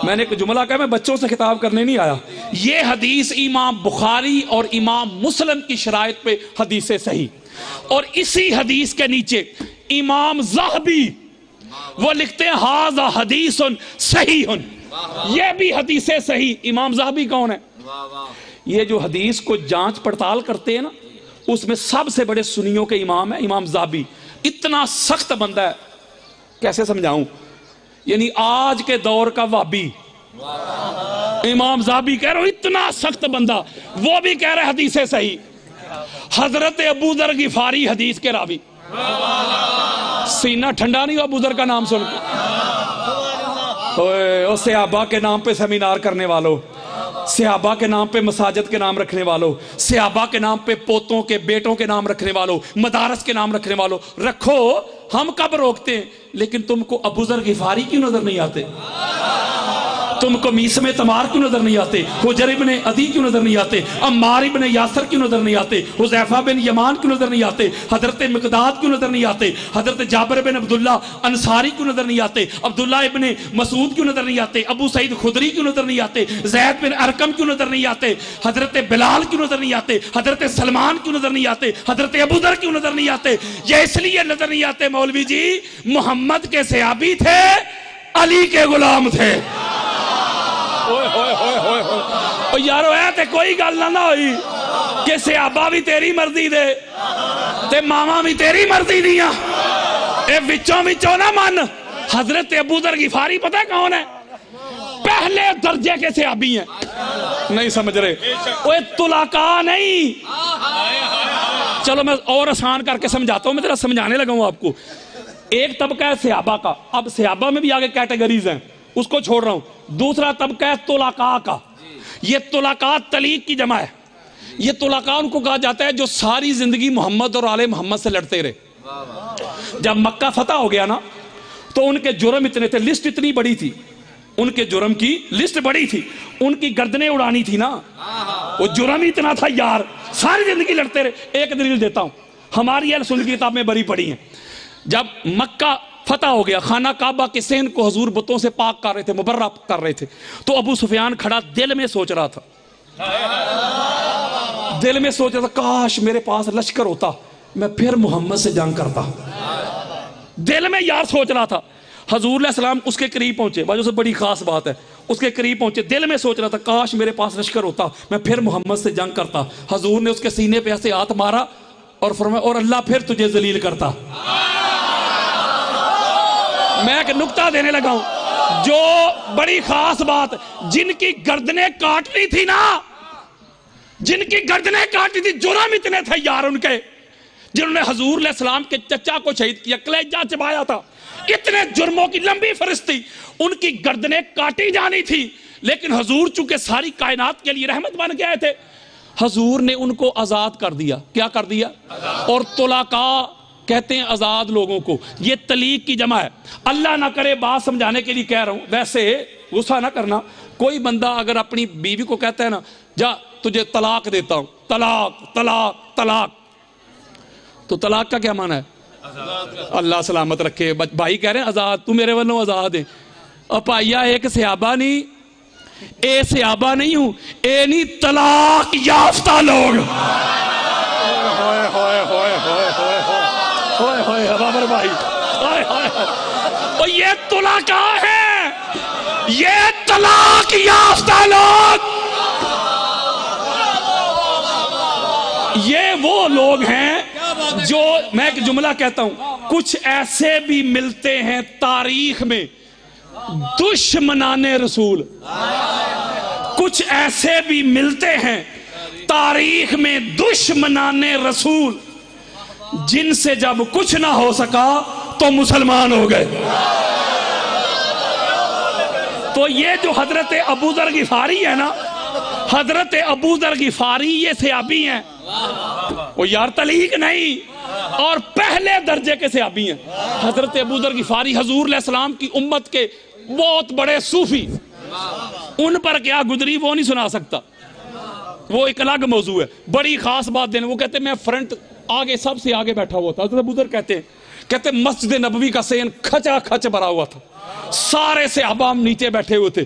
میں نے ایک جملہ کہا، میں بچوں سے خطاب کرنے نہیں آیا، یہ حدیث امام بخاری اور امام مسلم کی شرائط پہ حدیث صحیح، اور اسی حدیث کے نیچے امام ذہبی وہ لکھتے ہیں ھذا حدیث صحیح، یہ بھی حدیث صحیح۔ امام ذہبی کون ہے؟ یہ جو حدیث کو جانچ پڑتال کرتے ہیں نا، اس میں سب سے بڑے سنیوں کے امام ہے امام ذہبی۔ اتنا سخت بندہ ہے، کیسے سمجھاؤں، یعنی آج کے دور کا وہابی امام ذہبی کہہ رہا ہوں، اتنا سخت بندہ، وہ بھی کہہ رہے حدیث صحیح۔ حضرت ابو ذر غفاری حدیث کے راوی، سینہ ٹھنڈا نہیں ہوا ابو ذر کا نام سن کے؟ اوے صحابہ کے نام پہ سیمینار کرنے والوں، صحابہ کے نام پہ مساجد کے نام رکھنے والوں، صحابہ کے نام پہ پوتوں کے بیٹوں کے نام رکھنے والوں، مدارس کے نام رکھنے والوں، رکھو، ہم کب روکتے ہیں؟ لیکن تم کو ابو ذر غفاری کیوں نظر نہیں آتے؟ تم کو میثم تمار کیوں نظر نہیں آتے؟ حجر ابن عدی کیوں نظر نہیں آتے؟ عمار ابن یاسر کیوں نظر نہیں آتے؟ حذیفہ بن یمان کیوں نظر نہیں آتے؟ حضرت مقداد کیوں نظر نہیں آتے؟ حضرت جابر بن عبداللہ انصاری کیوں نظر نہیں آتے؟ عبداللہ ابن مسعود کیوں نظر نہیں آتے؟ ابو سعید خدری کیوں نظر نہیں آتے؟ زید بن ارقم کیوں نظر نہیں آتے؟ حضرت بلال کیوں نظر نہیں آتے؟ حضرت سلمان کیوں نظر نہیں آتے؟ حضرت ابو ذر کیوں نظر نہیں آتے؟ یہ اس لیے نظر نہیں آتے مولوی جی، محمد کے صحابی تھے، علی کے غلام تھے۔ یارو ہے تے کوئی گل نہ ہوئی کہ صحابہ بھی تیری مرضی دے تے ماما بھی تیری مرضی دیا، اے وچوں نہ من۔ حضرت ابو ذر غفاری پتہ ہے کون ہے؟ پہلے درجے کے صحابی ہیں۔ نہیں سمجھ رہے؟ وہ طلقاء نہیں۔ چلو میں اور آسان کر کے سمجھاتا ہوں، میں ذرا سمجھانے لگا ہوں آپ کو۔ ایک طبقہ ہے صحابہ کا، اب صحابہ میں بھی آگے کیٹیگریز ہیں، اس کو چھوڑ رہا ہوں۔ دوسرا طبقہ ہے طلقاء کا، یہ طلقاء طلیق کی جمع ہے۔ یہ طلقاء ان کو کہا جاتا ہے جو ساری زندگی محمد اور آل محمد سے لڑتے رہے۔ جب مکہ فتح ہو گیا نا تو ان کے جرم اتنے تھے، لسٹ اتنی بڑی تھی، ان کے جرم کی لسٹ بڑی تھی، ان کی گردنیں اڑانی تھی نا، وہ جرم اتنا تھا یار، ساری زندگی لڑتے رہے۔ ایک دلیل دیتا ہوں، ہماری اہل سنت کی کتاب میں بری پڑی ہیں۔ جب مکہ فتح ہو گیا، خانہ کعبہ کے صحن کو حضور بتوں سے پاک کر رہے تھے، مبرہ کر رہے تھے، تو ابو سفیان کھڑا دل میں سوچ رہا تھا، کاش میرے پاس لشکر ہوتا، میں پھر محمد سے جنگ کرتا. دل میں یار سوچ رہا تھا. حضور علیہ السلام اس کے قریب پہنچے, وجہ سے بڑی خاص بات ہے, اس کے قریب پہنچے, دل میں سوچ رہا تھا کاش میرے پاس لشکر ہوتا, میں پھر محمد سے جنگ کرتا. حضور نے اس کے سینے پہ ایسے ہاتھ مارا اور فرمایا اور اللہ پھر تجھے ذلیل کرتا. میں ایک نکتہ دینے لگا ہوں, جو بڑی خاص بات, جن کی گردنیں کاٹنی تھی نا, جن کی گردنیں کاٹنی تھی, جرم اتنے تھے یار ان کے, جنہوں نے حضور علیہ السلام کے چچا کو شہید کیا, کلیجہ چبایا تھا, اتنے جرموں کی لمبی فہرست تھی, ان کی گردنیں کاٹی جانی تھی. لیکن حضور چونکہ ساری کائنات کے لیے رحمت بن گئے تھے, حضور نے ان کو آزاد کر دیا. کیا کر دیا؟ اور طلقاء کہتے ہیں آزاد لوگوں کو, یہ طلیق کی جمع ہے. اللہ نہ کرے, بات سمجھانے کے لیے کہہ رہا ہوں, ویسے غصہ نہ کرنا, کوئی بندہ اگر اپنی بیوی کو کہتا ہے نا جا تجھے طلاق دیتا ہوں, طلاق طلاق طلاق, تو طلاق کا کیا معنی ہے؟ اللہ سلامت رکھے. بھائی کہہ رہے ہیں آزاد, تو میرے والوں آزاد ہے. اور پائیا ایک صحابہ نہیں, اے صحابہ نہیں ہوں, اے نہیں طلاق یافتہ لوگ. ہوئے ہوئے ہوئے ہوئے ہوئے ہوئے ہوئے بابر بھائی, اور یہ طلاقاء ہیں, یہ طلاق یافتہ لوگ, یہ وہ لوگ ہیں جو, میں ایک جملہ کہتا ہوں, کچھ ایسے بھی ملتے ہیں تاریخ میں دشمنان رسول, کچھ ایسے بھی ملتے ہیں تاریخ میں دشمنان رسول, جن سے جب کچھ نہ ہو سکا تو مسلمان ہو گئے. تو یہ جو حضرت ابو ذر غفاری ہے نا, حضرت ابو ذر غفاری یہ صحابی ہیں, وہ یار طلیق نہیں, اور پہلے درجے کے صحابی ہیں. حضرت ابو ذر غفاری حضور علیہ السلام کی امت کے بہت بڑے صوفی, ان پر کیا گزری وہ نہیں سنا سکتا, وہ ایک الگ موضوع ہے. بڑی خاص بات دینے, وہ کہتے ہیں میں فرنٹ آگے سب سے آگے بیٹھا ہوا تھا. حضرت ابو ذر کہتے ہیں مسجد نبوی کا سین کھچا کھچ بھرا ہوا تھا, سارے صحابہ نیچے بیٹھے ہوئے تھے,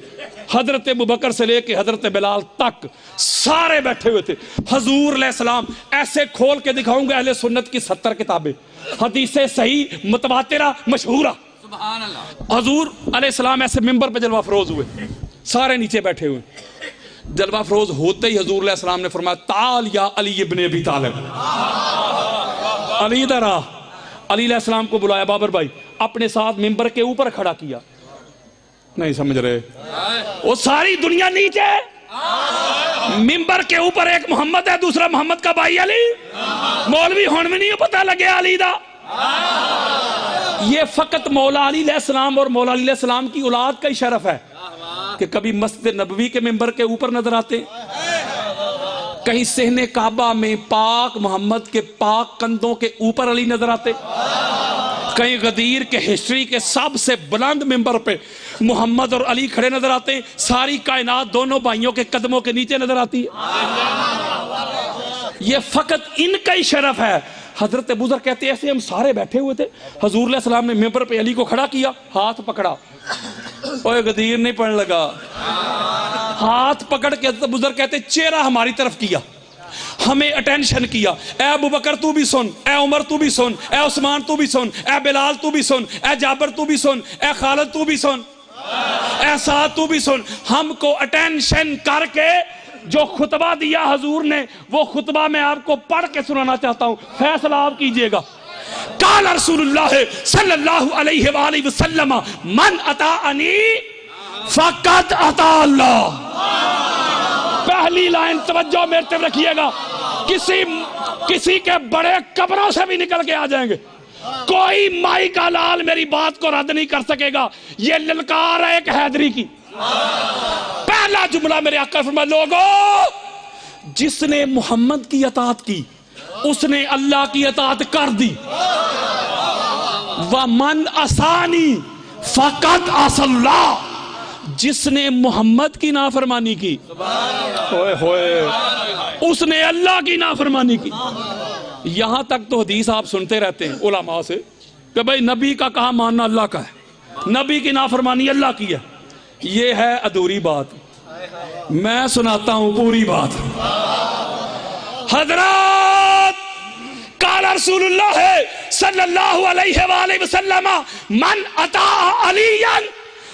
حضرت ابوبکر سے لے کے حضرت بلال تک سارے بیٹھے ہوئے تھے. حضور علیہ السلام ایسے کھول کے دکھاؤں گے اہل سنت کی 70 کتابیں, حدیثیں صحیح متواترہ مشہورہ. سبحان اللہ. حضور علیہ السلام ایسے ممبر پہ جلوہ فروز ہوئے, سارے نیچے بیٹھے ہوئے. جلوہ فروز ہوتے ہی حضور علیہ السلام نے فرمایا تعال یا علی ابن ابی طالب, علی ادھر آ. علی علیہ السلام کو بلایا, بابر بھائی, اپنے ساتھ ممبر کے اوپر کھڑا کیا. نہیں سمجھ رہے, وہ ساری دنیا نیچے, ممبر کے اوپر ایک محمد ہے, دوسرا محمد کا بھائی علی. مولوی ہون میں نہیں پتہ لگے علی دا. یہ فقط مولا علی علیہ السلام اور مولا علی علیہ السلام کی اولاد کا ہی شرف ہے کہ کبھی مسجد نبوی کے ممبر کے اوپر نظر آتے, کہیں صحن کعبہ میں پاک محمد کے پاک کندھوں کے اوپر علی نظر آتے, کہیں غدیر کے ہسٹری کے سب سے بلند ممبر پہ محمد اور علی کھڑے نظر آتے ہیں. ساری کائنات دونوں بھائیوں کے قدموں کے نیچے نظر آتی ہے. یہ فقط ان کا ہی شرف ہے. حضرت ابو ذر کہتے ہیں ایسے ہم سارے بیٹھے ہوئے تھے, حضور علیہ السلام نے ممبر پہ علی کو کھڑا کیا, ہاتھ پکڑا, اوے غدیر نہیں پڑھنے لگا, ہاتھ پکڑ کے حضرت ابو ذر کہتے چہرہ ہماری طرف کیا, ہمیں اٹینشن کیا, اے ابو بکر تو بھی سن, اے عمر تو بھی سن, اے عثمان تو بھی سن, اے بلال تو بھی سن, اے جابر تو بھی سن, اے خالد تو بھی سن, اے سعد تو بھی سن. ہم کو اٹینشن کر کے جو خطبہ دیا حضور نے, وہ خطبہ میں آپ کو پڑھ کے سنانا چاہتا ہوں, فیصلہ آپ کیجئے گا. قال رسول اللہ صلی اللہ علیہ وآلہ وسلم من اطاعنی فقد اطاع اللہ. پہلی لائن توجہ میرے طرف رکھیے گا, کسی کے بڑے قبروں سے بھی نکل کے آ جائیں گے, کوئی مائی کا لال میری بات کو رد نہیں کر سکے گا. یہ للکار ہے ایک حیدری کی. پہلا جملہ میرے آقا فرمایا لوگو جس نے محمد کی اطاعت کی اس نے اللہ کی اطاعت کر دی. وَمَنْ أَسَانِي فَقَدْ عَصَى اللَّهُ, جس نے محمد کی نافرمانی کی ہوئے ہوئے اس نے اللہ کی نافرمانی کی. یہاں تک تو حدیث آپ سنتے رہتے ہیں علماء سے کہ بھئی نبی کا کہا ماننا اللہ کا ہے, نبی کی نافرمانی اللہ کی ہے. یہ ہے ادھوری بات, میں سناتا ہوں پوری بات. حضرات قال قال رسول اللہ صلی اللہ علیہ وآلہ وسلم من اطاع علیاً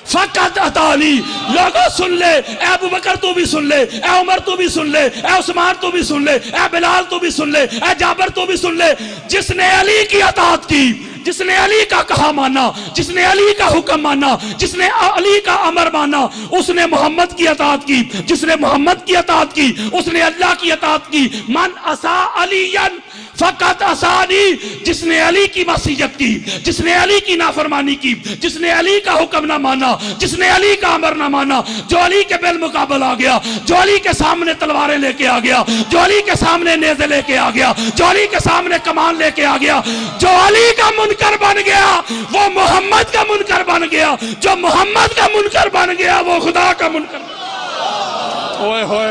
فقط اطاعنی. لوگوں سن لے، اے ابو بکر تو بھی سن لے، اے عمر تو بھی سن لے، اے عثمان تو بھی سن لے، اے بلال تو بھی سن لے، اے جابر تو بھی سن لے. جس نے علی کی اطاعت کی، جس نے علی کا کہا مانا، جس نے علی کا حکم مانا، جس نے علی کا امر مانا، اس نے محمد کی اطاعت کی. جس نے محمد کی اطاعت کی اس نے اللہ کی اطاعت کی. من عصا علیاً فقط عصانی. جس نے علی کی معصیت کی، جس نے علی کی نافرمانی کی، جس نے علی کا حکم نہ مانا، جس نے علی کا امر نہ مانا، جو علی کے بالمقابل آ گیا، جو علی کے سامنے تلواریں لے کے آ گیا، جو علی کے سامنے نیزے لے کے آ گیا، جو علی کے سامنے کمان لے کے آ گیا، جو علی کا منکر بن گیا وہ محمد کا منکر بن گیا، جو محمد کا منکر بن گیا وہ خدا کا منکر بن گیا. اوئے ہوئے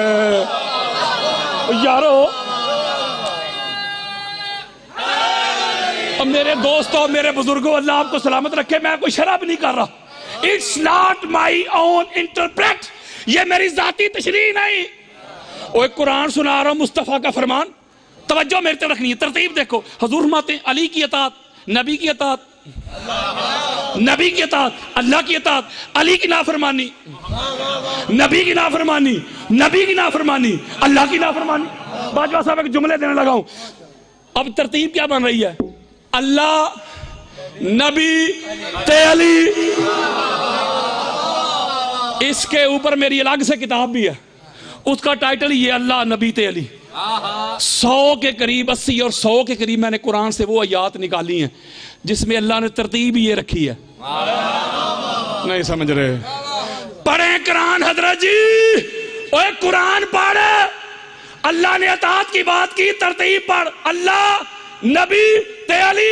یارو، میرے دوستوں، میرے بزرگوں، اللہ آپ کو سلامت رکھے. میں کوئی شراب نہیں کر رہا. It's not my own interpret. یہ میری ذاتی تشریح نہیں. وہ ایک قرآن سنا رہا ہوں، مصطفیٰ کا فرمان. توجہ میرے طرف رکھنی ہے. ترتیب دیکھو. حضور فرماتے ہیں علی کی اطاعت، نبی کی اطاعت، نبی کی اطاعت، اللہ کی اطاعت، علی کی نافرمانی، نبی کی نافرمانی، نبی کی نافرمانی، اللہ کی نافرمانی. باجوہ صاحب ایک جملے دینے لگا ہوں. اب ترتیب کیا بن رہی ہے؟ اللہ، نبی تے علی. اس کے اوپر میری الگ سے کتاب بھی ہے، اس کا ٹائٹل یہ اللہ، نبی تے علی. 100 کے قریب، 80 اور 100 کے قریب میں نے قرآن سے وہ آیات نکالی ہیں جس میں اللہ نے ترتیب یہ رکھی ہے. نہیں سمجھ رہے؟ پڑھیں قرآن حضرت جی. اوے قرآن پڑھ. اللہ نے اطاعت کی بات کی، ترتیب پڑھ. اللہ، نبی تے علی.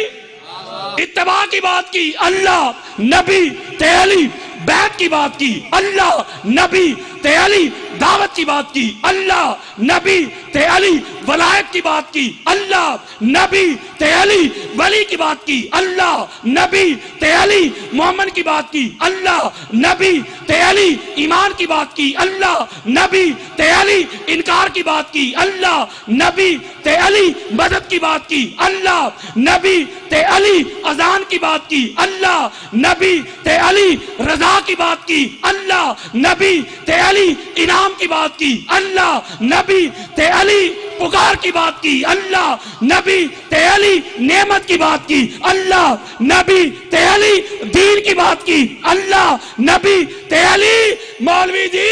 اتباع کی بات کی، اللہ، نبی تے علی. بیعت کی بات کی، اللہ، نبی تے علی. دعوت کی بات کی، اللہ، نبی تے علی. ولایت کی بات کی، اللہ، نبی تے علی. ولی کی بات کی، اللہ، نبی تے علی. مومن کی بات کی، اللہ، نبی تے علی. ایمان کی بات کی، اللہ، نبی تے علی. انکار کی بات کی، اللہ، نبی تے علی. مدد کی بات کی، اللہ، نبی تے علی. اذان کی بات کی، اللہ، نبی تے علی. رضا کی بات کی، اللہ، نبی تے علی. انعام کی بات کی، اللہ، نبی تے علی. پکار کی بات کی، اللہ، نبی تے علی. نعمت کی بات کی، اللہ، نبی تے علی. دین کی بات کی، اللہ، نبی تے علی. مولوی جی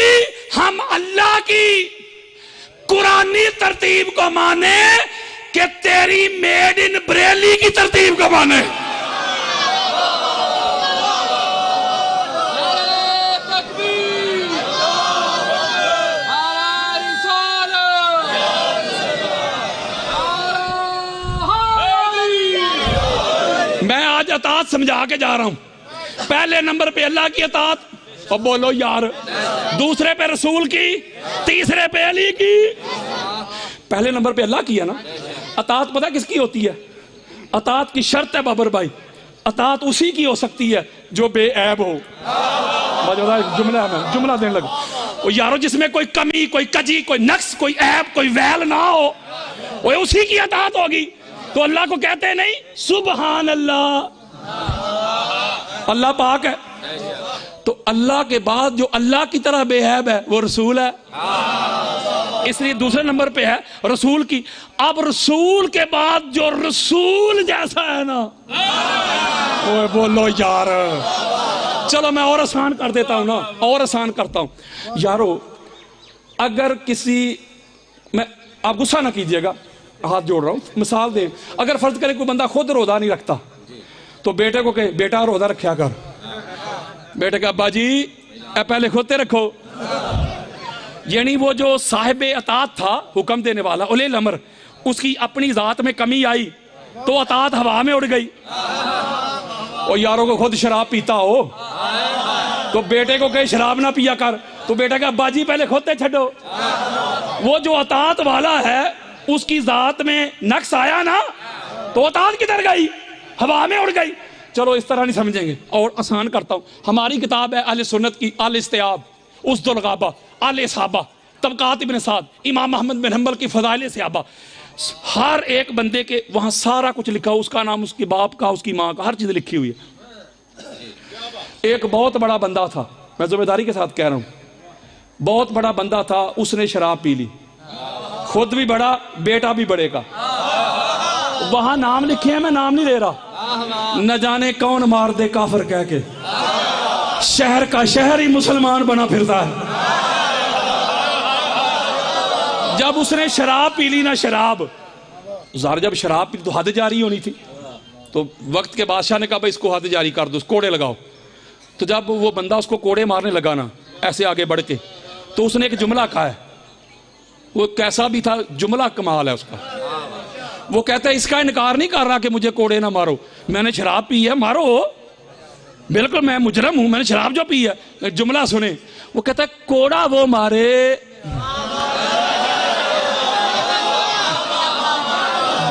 ہم اللہ کی قرآنی ترتیب کو مانے کہ تیری میڈ ان بریلی کی ترتیب کو مانے؟ میں آج اطاعت سمجھا کے جا رہا ہوں. پہلے نمبر پہ اللہ کی اطاعت، اور بولو یار. دوسرے پہ رسول کی، تیسرے پہ علی کی. پہلے نمبر پہ اللہ کی ہے نا. اطاعت پتہ کس کی ہوتی ہے؟ اطاعت کی شرط ہے بابر بھائی، اطاعت اسی کی ہو سکتی ہے جو بے عیب ہو. جملہ دینے لگا یارو، جس میں کوئی کمی، کوئی کجی، کوئی نقص، کوئی عیب، کوئی ویل نہ ہو، وہ اسی کی اطاعت ہوگی. تو اللہ کو کہتے نہیں سبحان اللہ، اللہ پاک ہے. تو اللہ کے بعد جو اللہ کی طرح بے عیب ہے وہ رسول ہے. اس لیے دوسرے نمبر پہ ہے رسول کی. اب رسول کے بعد جو رسول جیسا ہے نا، اوے بولو یار. چلو میں اور آسان کر دیتا ہوں نا، اور آسان کرتا ہوں یارو. اگر کسی، میں، آپ غصہ نہ کیجئے گا، ہاتھ جوڑ رہا ہوں، مثال دیں. اگر فرض کرے کوئی بندہ خود روزہ نہیں رکھتا تو بیٹے کو کہے بیٹا روزہ رکھیا کر. بیٹے کا ابا جی پہلے خود رکھو. یعنی وہ جو صاحب اطاعت تھا، حکم دینے والا، اولی الامر، اس کی اپنی ذات میں کمی آئی تو اطاعت ہوا میں اڑ گئی. اور یاروں کو خود شراب پیتا ہو تو بیٹے کو کہے شراب نہ پیا کر، تو بیٹا کا ابا جی پہلے خود چھڈو. وہ جو اطاعت والا ہے اس کی ذات میں نقص آیا نا تو اطاعت کدھر گئی؟ ہوا میں اڑ گئی. چلو اس طرح نہیں سمجھیں گے، اور آسان کرتا ہوں. ہماری کتاب ہے اہل سنت کی، آل استیاب، اسد الغابہ، آل صحابہ، طبقات ابن سعد، امام محمد بن حنبل کی فضائل صحابہ. ہر ایک بندے کے وہاں سارا کچھ لکھا ہو، اس کا نام، اس کے باپ کا، اس کی ماں کا، ہر چیز لکھی ہوئی ہے۔ ایک بہت بڑا بندہ تھا، میں ذمہ داری کے ساتھ کہہ رہا ہوں، بہت بڑا بندہ تھا، اس نے شراب پی لی، خود بھی بڑا، بیٹا بھی بڑے کا۔ وہاں نام لکھے ہیں، میں نام نہیں لے رہا، نہ جانے کون مار دے کافر کہہ کے، شہر کا شہر ہی مسلمان بنا پھرتا ہے۔ جب اس نے شراب پی لی نا، شراب ظاہر، جب شراب پی تو حد جاری ہونی تھی، تو وقت کے بادشاہ نے کہا بھائی اس کو حد جاری کر دو، اس کوڑے لگاؤ۔ تو جب وہ بندہ اس کو کوڑے مارنے لگا نا ایسے آگے بڑھ کے، تو اس نے ایک جملہ کہا ہے، وہ کیسا بھی تھا، جملہ کمال ہے اس کا۔ وہ کہتا ہے اس کا انکار نہیں کر رہا کہ مجھے کوڑے نہ مارو، میں نے شراب پی ہے، مارو، بالکل میں مجرم ہوں، میں نے شراب جو پی ہے۔ جملہ سنیں، وہ کہتا ہے کوڑا وہ مارے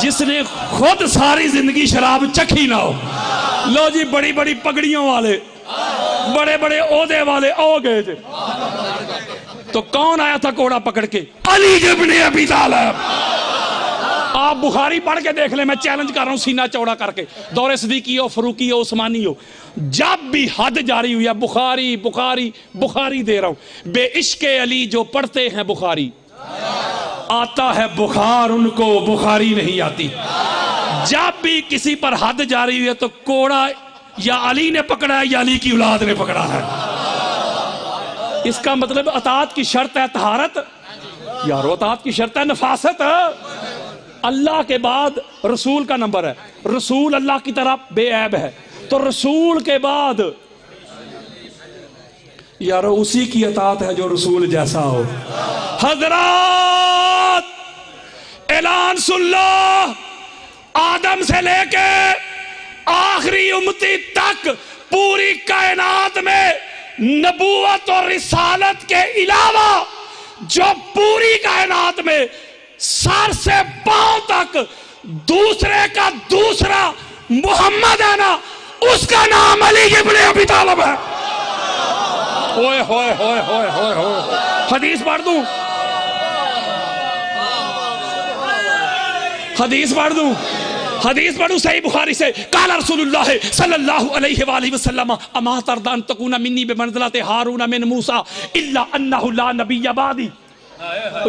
جس نے خود ساری زندگی شراب چکھی نہ ہو۔ لو جی، بڑی بڑی پگڑیوں والے، بڑے بڑے عہدے والے آ گئے تھے، تو کون آیا تھا کوڑا پکڑ کے؟ علی ابن ابی طالب۔ آپ بخاری پڑھ کے دیکھ لیں، میں چیلنج کر رہا ہوں سینہ چوڑا کر کے، دور صدیقی ہو، فروقی ہو، عثمانی ہو، جب بھی حد جاری ہوئی ہے، بخاری بخاری بخاری دے رہا ہوں، بے عشق علی جو پڑھتے ہیں بخاری، آتا ہے بخار ان کو، بخاری نہیں آتی۔ جب بھی کسی پر حد جاری ہوئی ہے تو کوڑا یا علی نے پکڑا ہے یا علی کی اولاد نے پکڑا ہے۔ اس کا مطلب اطاعت کی شرط ہے طہارت، یارو اطاعت کی شرط ہے نفاست۔ اللہ کے بعد رسول کا نمبر ہے، رسول اللہ کی طرف بے عیب ہے، تو رسول کے بعد یارو اسی کی اطاعت ہے جو رسول جیسا ہو۔ حضرات اعلان سن لو، آدم سے لے کے آخری امتی تک پوری کائنات میں نبوت اور رسالت کے علاوہ جو پوری کائنات میں سر سے پاؤں تک دوسرے کا دوسرا محمد ہے نا، اس کا نام علی ابن ابی طالب ہے۔ ہوئے ہوئے ہوئے ہوئے ہوئے ہوئے، حدیث پڑھ دوں، حدیث پڑھ دوں، حدیث پڑھوں صحیح بخاری سے، قال رسول اللہ صلی اللہ علیہ وآلہ وسلم اما ترضى ان تكون منی بمنزلۃ ہارون من موسیٰ الا انہ لا نبی بعدی۔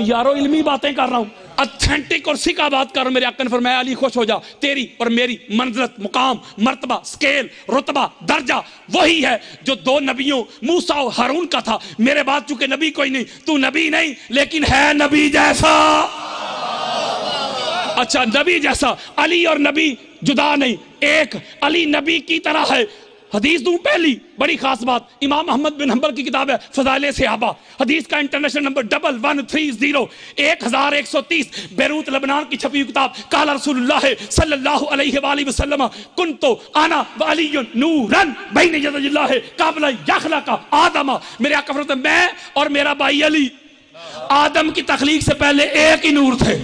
یارو علمی باتیں کر رہا ہوں، اتھینٹک اور سکا بات کر رہا ہوں۔ میرے آقا نے فرمایا علی خوش ہو جا، تیری اور میری منزلت، مقام، مرتبہ، سکیل، رتبہ، درجہ وہی ہے جو دو نبیوں موسیٰ اور ہارون کا تھا۔ میرے بعد چونکہ نبی کوئی نہیں، تو نبی نہیں لیکن ہے نبی جیسا۔ اچھا، نبی جیسا، علی اور نبی جدا نہیں، ایک علی نبی کی طرح ہے۔ حدیث دوں پہلی بڑی خاص بات، امام احمد بن حنبل کی کتاب ہے فضائل صحابہ، حدیث کا انٹرنیشنل نمبر 1130 1130، بیروت لبنان کی چھپی ہوئی کتاب، قال رسول اللہ صلی اللہ علیہ وآلہ وسلم کنتو انا وعلی نورا بین یدی اللہ قبل یخلق آدم۔ میرے آقا فرماتے ہیں میں اور میرا بھائی علی آدم کی تخلیق سے پہلے ایک ہی نور تھے،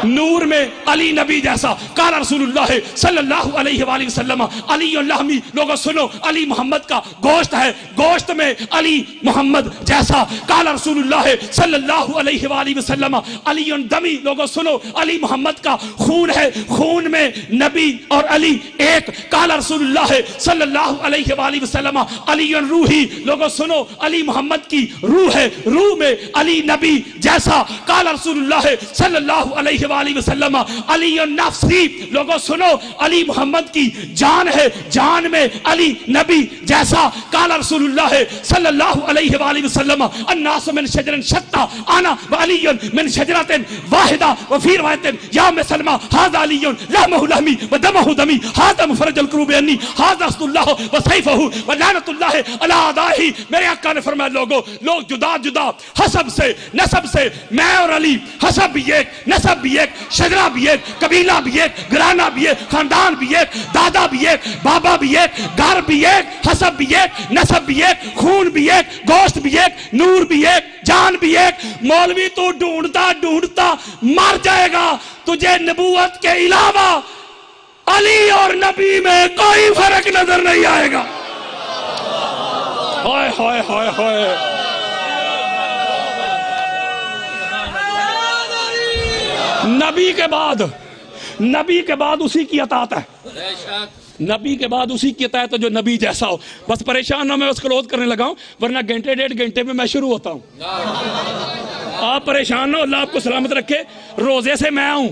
نور میں علی نبی جیسا۔ قال رسول اللہ صلی اللہ علیہ وآلہ وسلم علی اللحمی، لوگوں سنو، علی محمد کا گوشت ہے، گوشت میں علی محمد جیسا۔ قال رسول اللہ صلی اللہ علیہ وآلہ وسلم علی دمی، لوگوں سنو، علی محمد کا خون ہے، خون میں نبی اور علی ایک۔ قال رسول اللہ صلی اللہ علیہ وآلہ وسلم علی روحی، لوگوں سنو، علی محمد کی روح ہے، روح میں علی نبی جیسا۔ قال رسول اللہ صلی اللہ علیہ وآلہ وسلم علی نفسی، لوگوں سنو، علی محمد کی جان ہے، جان میں علی نبی جیسا۔ قال رسول اللہ صلی اللہ علیہ وآلہ وسلم الناس من شجر شتى انا وعلی من شجرۃ واحدہ۔ وفی روایت یا ام سلمہ ھذا علی لحمہ لحمی ودمہ دمی، ھذا مفرج الکروب عنی، ھذا اسد اللہ وسیفہ ولعنۃ اللہ علی اعدائہ۔ میرے آقا نے فرمایا لوگوں، لوگ جدا جدا حسب سے، نسب سے، میں اور علی حسب بھی ایک، نسب بھی ایک، شجرہ بھی ایک، قبیلہ بھی ایک، گھرانہ بھی ایک، خاندان بھی ایک، دادا بھی ایک، بابا بھی ایک، گھر بھی ایک، حسب بھی ایک، نسب بھی ایک، خون بھی ایک، گوشت بھی ایک، نور بھی ایک، جان بھی ایک۔ مولوی تو ڈھونڈتا ڈھونڈتا مر جائے گا، تجھے نبوت کے علاوہ علی اور نبی میں کوئی فرق نظر نہیں آئے گا۔ ہائے ہائے ہائے ہائے، نبی کے بعد اسی کی اطاعت ہے، نبی کے بعد اسی کی اطاعت ہے جو نبی جیسا ہو. بس پریشان نہ میں بس کلوز کرنے لگا ہوں، ورنہ گھنٹے 1.5 گھنٹے میں میں شروع ہوتا ہوں. آپ پریشان نہ ہو، اللہ آپ کو سلامت رکھے. روزے سے میں ہوں،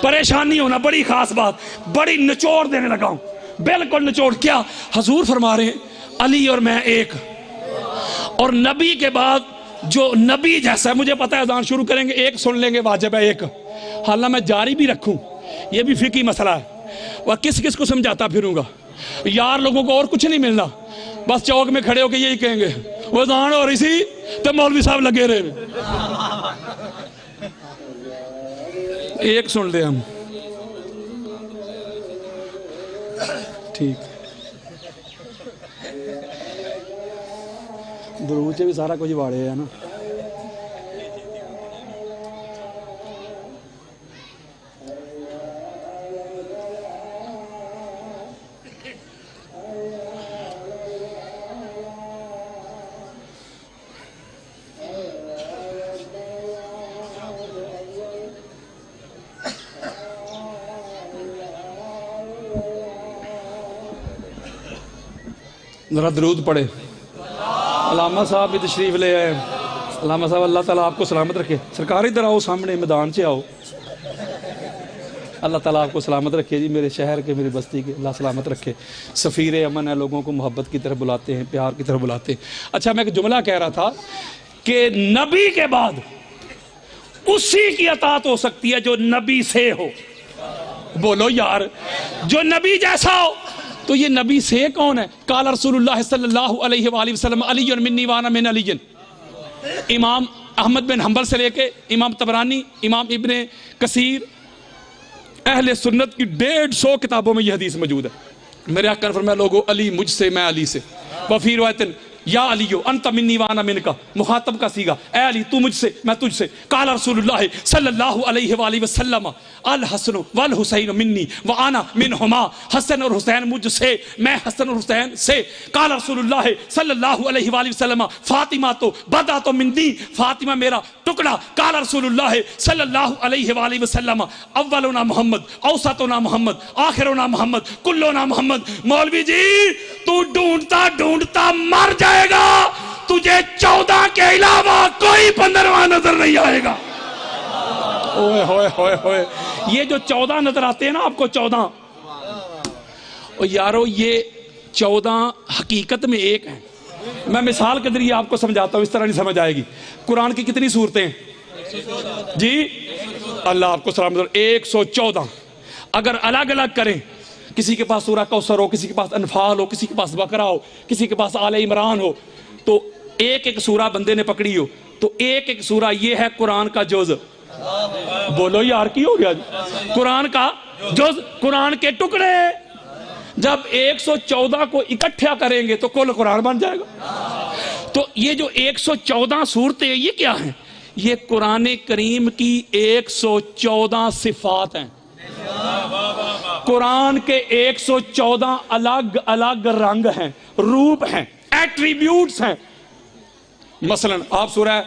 پریشان نہیں ہونا. بڑی خاص بات، بڑی نچوڑ دینے لگا ہوں، بالکل نچوڑ. کیا حضور فرما رہے ہیں علی اور میں ایک، اور نبی کے بعد جو نبی جیسا ہے. مجھے پتا ہے اذان شروع کریں گے ایک سن لیں گے، واجب ہے ایک. حالانکہ میں جاری بھی رکھوں، یہ بھی فقہی مسئلہ ہے. وہ کس کس کو سمجھاتا پھروں گا یار، لوگوں کو اور کچھ نہیں ملنا. بس چوک میں کھڑے ہو کے یہی کہیں گے وہ اذان اور اسی تو مولوی صاحب لگے رہے. ایک سن لے ہم، ٹھیک. درود سے بھی سارا کچھ واڑے ہے نا. ذرا درود پڑھے. علامہ صاحب بھی تشریف لے آئے. علامہ صاحب اللہ تعالیٰ آپ کو سلامت رکھے. سرکار ادھر آؤ، سامنے میدان سے آؤ. اللہ تعالیٰ آپ کو سلامت رکھے جی، میرے شہر کے، میری بستی کے اللہ سلامت رکھے. سفیر امن ہے، لوگوں کو محبت کی طرف بلاتے ہیں، پیار کی طرف بلاتے ہیں. اچھا میں ایک جملہ کہہ رہا تھا کہ نبی کے بعد اسی کی اطاعت ہو سکتی ہے جو نبی سے ہو. بولو یار، جو نبی جیسا ہو. تو یہ نبی سے کون ہے؟ قال رسول اللہ صلی اللہ علیہ وآلہ وسلم علی منی وانا من علی. امام احمد بن حنبل سے لے کے امام طبرانی، امام ابن کثیر، اہل سنت کی 150 کتابوں میں یہ حدیث موجود ہے. میرے آقا نے فرمایا لوگو علی مجھ سے، میں علی سے. وفی روایت یا علیو انت منی وانا من کا، مخاطب کا سیگا، اے علی تو مجھ سے میں تجھ سے. قال رسول اللہ صلی اللہ علیہ وآلہ وسلم الحسن والحسین منی وانا منہما. حسن اور حسین مجھ سے، میں حسن اور حسین سے. قال رسول اللہ صلی اللہ علیہ وآلہ وسلم فاطمہ تو بدا تو من دی، فاطمہ میرا ٹکڑا. قال رسول اللہ صلی اللہ علیہ وآلہ وسلم اولنا محمد، اوسطنا محمد، آخرنا محمد، کلنا محمد. مولوی جی تو ڈھونڈتا ڈھونڈتا مر جائے گا، تجھے 14 کے علاوہ کوئی 15واں نظر نہیں آئے گا. اوئے ہوئے ہوئے ہوئے، یہ جو 14 نظر آتے ہیں نا آپ کو 14، اور یارو یہ 14 حقیقت میں ایک ہیں. میں مثال کے ذریعے آپ کو سمجھاتا ہوں، اس طرح نہیں سمجھ آئے گی. قرآن کی کتنی سورتیں ہیں جی؟ اللہ آپ کو سلام. 114. اگر الگ الگ کریں، کسی کے پاس سورہ کوثر ہو، کسی کے پاس انفال ہو، کسی کے پاس بقرہ ہو، کسی کے پاس آل عمران ہو، تو ایک ایک سورہ بندے نے پکڑی ہو تو ایک ایک سورہ یہ ہے قرآن کا جز. بولو یار کی ہو گیا جی؟ قرآن کا جز، قرآن کے ٹکڑے. جب 114 کو اکٹھا کریں گے تو کل قرآن بن جائے گا. تو یہ جو 114 صورتیں یہ کیا ہیں؟ یہ قرآن کریم کی 114 صفات ہیں. قرآن کے 114 الگ الگ رنگ ہیں، روپ ہیں، ایٹریبیوٹس ہیں. مثلا آپ سورہ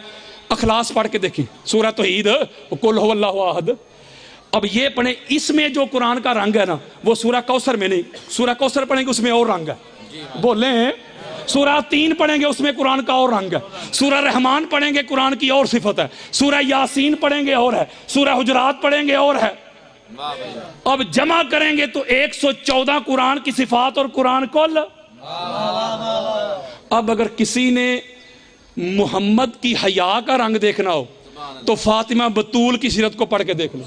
اخلاص پڑھ کے دیکھیں، سورہ توحید قل هو اللہ احد. اب یہ پڑھیں، اس میں جو قرآن کا رنگ ہے نا وہ سورہ کوثر میں نہیں. سورہ کوثر پڑھیں گے اس میں اور رنگ ہے. بولیں سورہ 3 پڑھیں گے اس میں قرآن کا اور رنگ ہے. سورہ رحمان پڑھیں گے قرآن کی اور صفت ہے. سورہ یاسین پڑھیں گے اور ہے. سورہ حجرات پڑھیں گے اور ہے. اب جمع کریں گے تو 114 قرآن کی صفات اور قرآن کل. اب اگر کسی نے محمد کی حیا کا رنگ دیکھنا ہو تو فاطمہ بطول کی سیرت کو پڑھ کے دیکھ لو.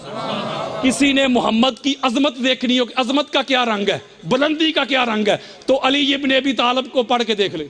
کسی نے محمد کی عظمت دیکھنی ہو کہ عظمت کا کیا رنگ ہے، بلندی کا کیا رنگ ہے، تو علی ابن ابی طالب کو پڑھ کے دیکھ لے.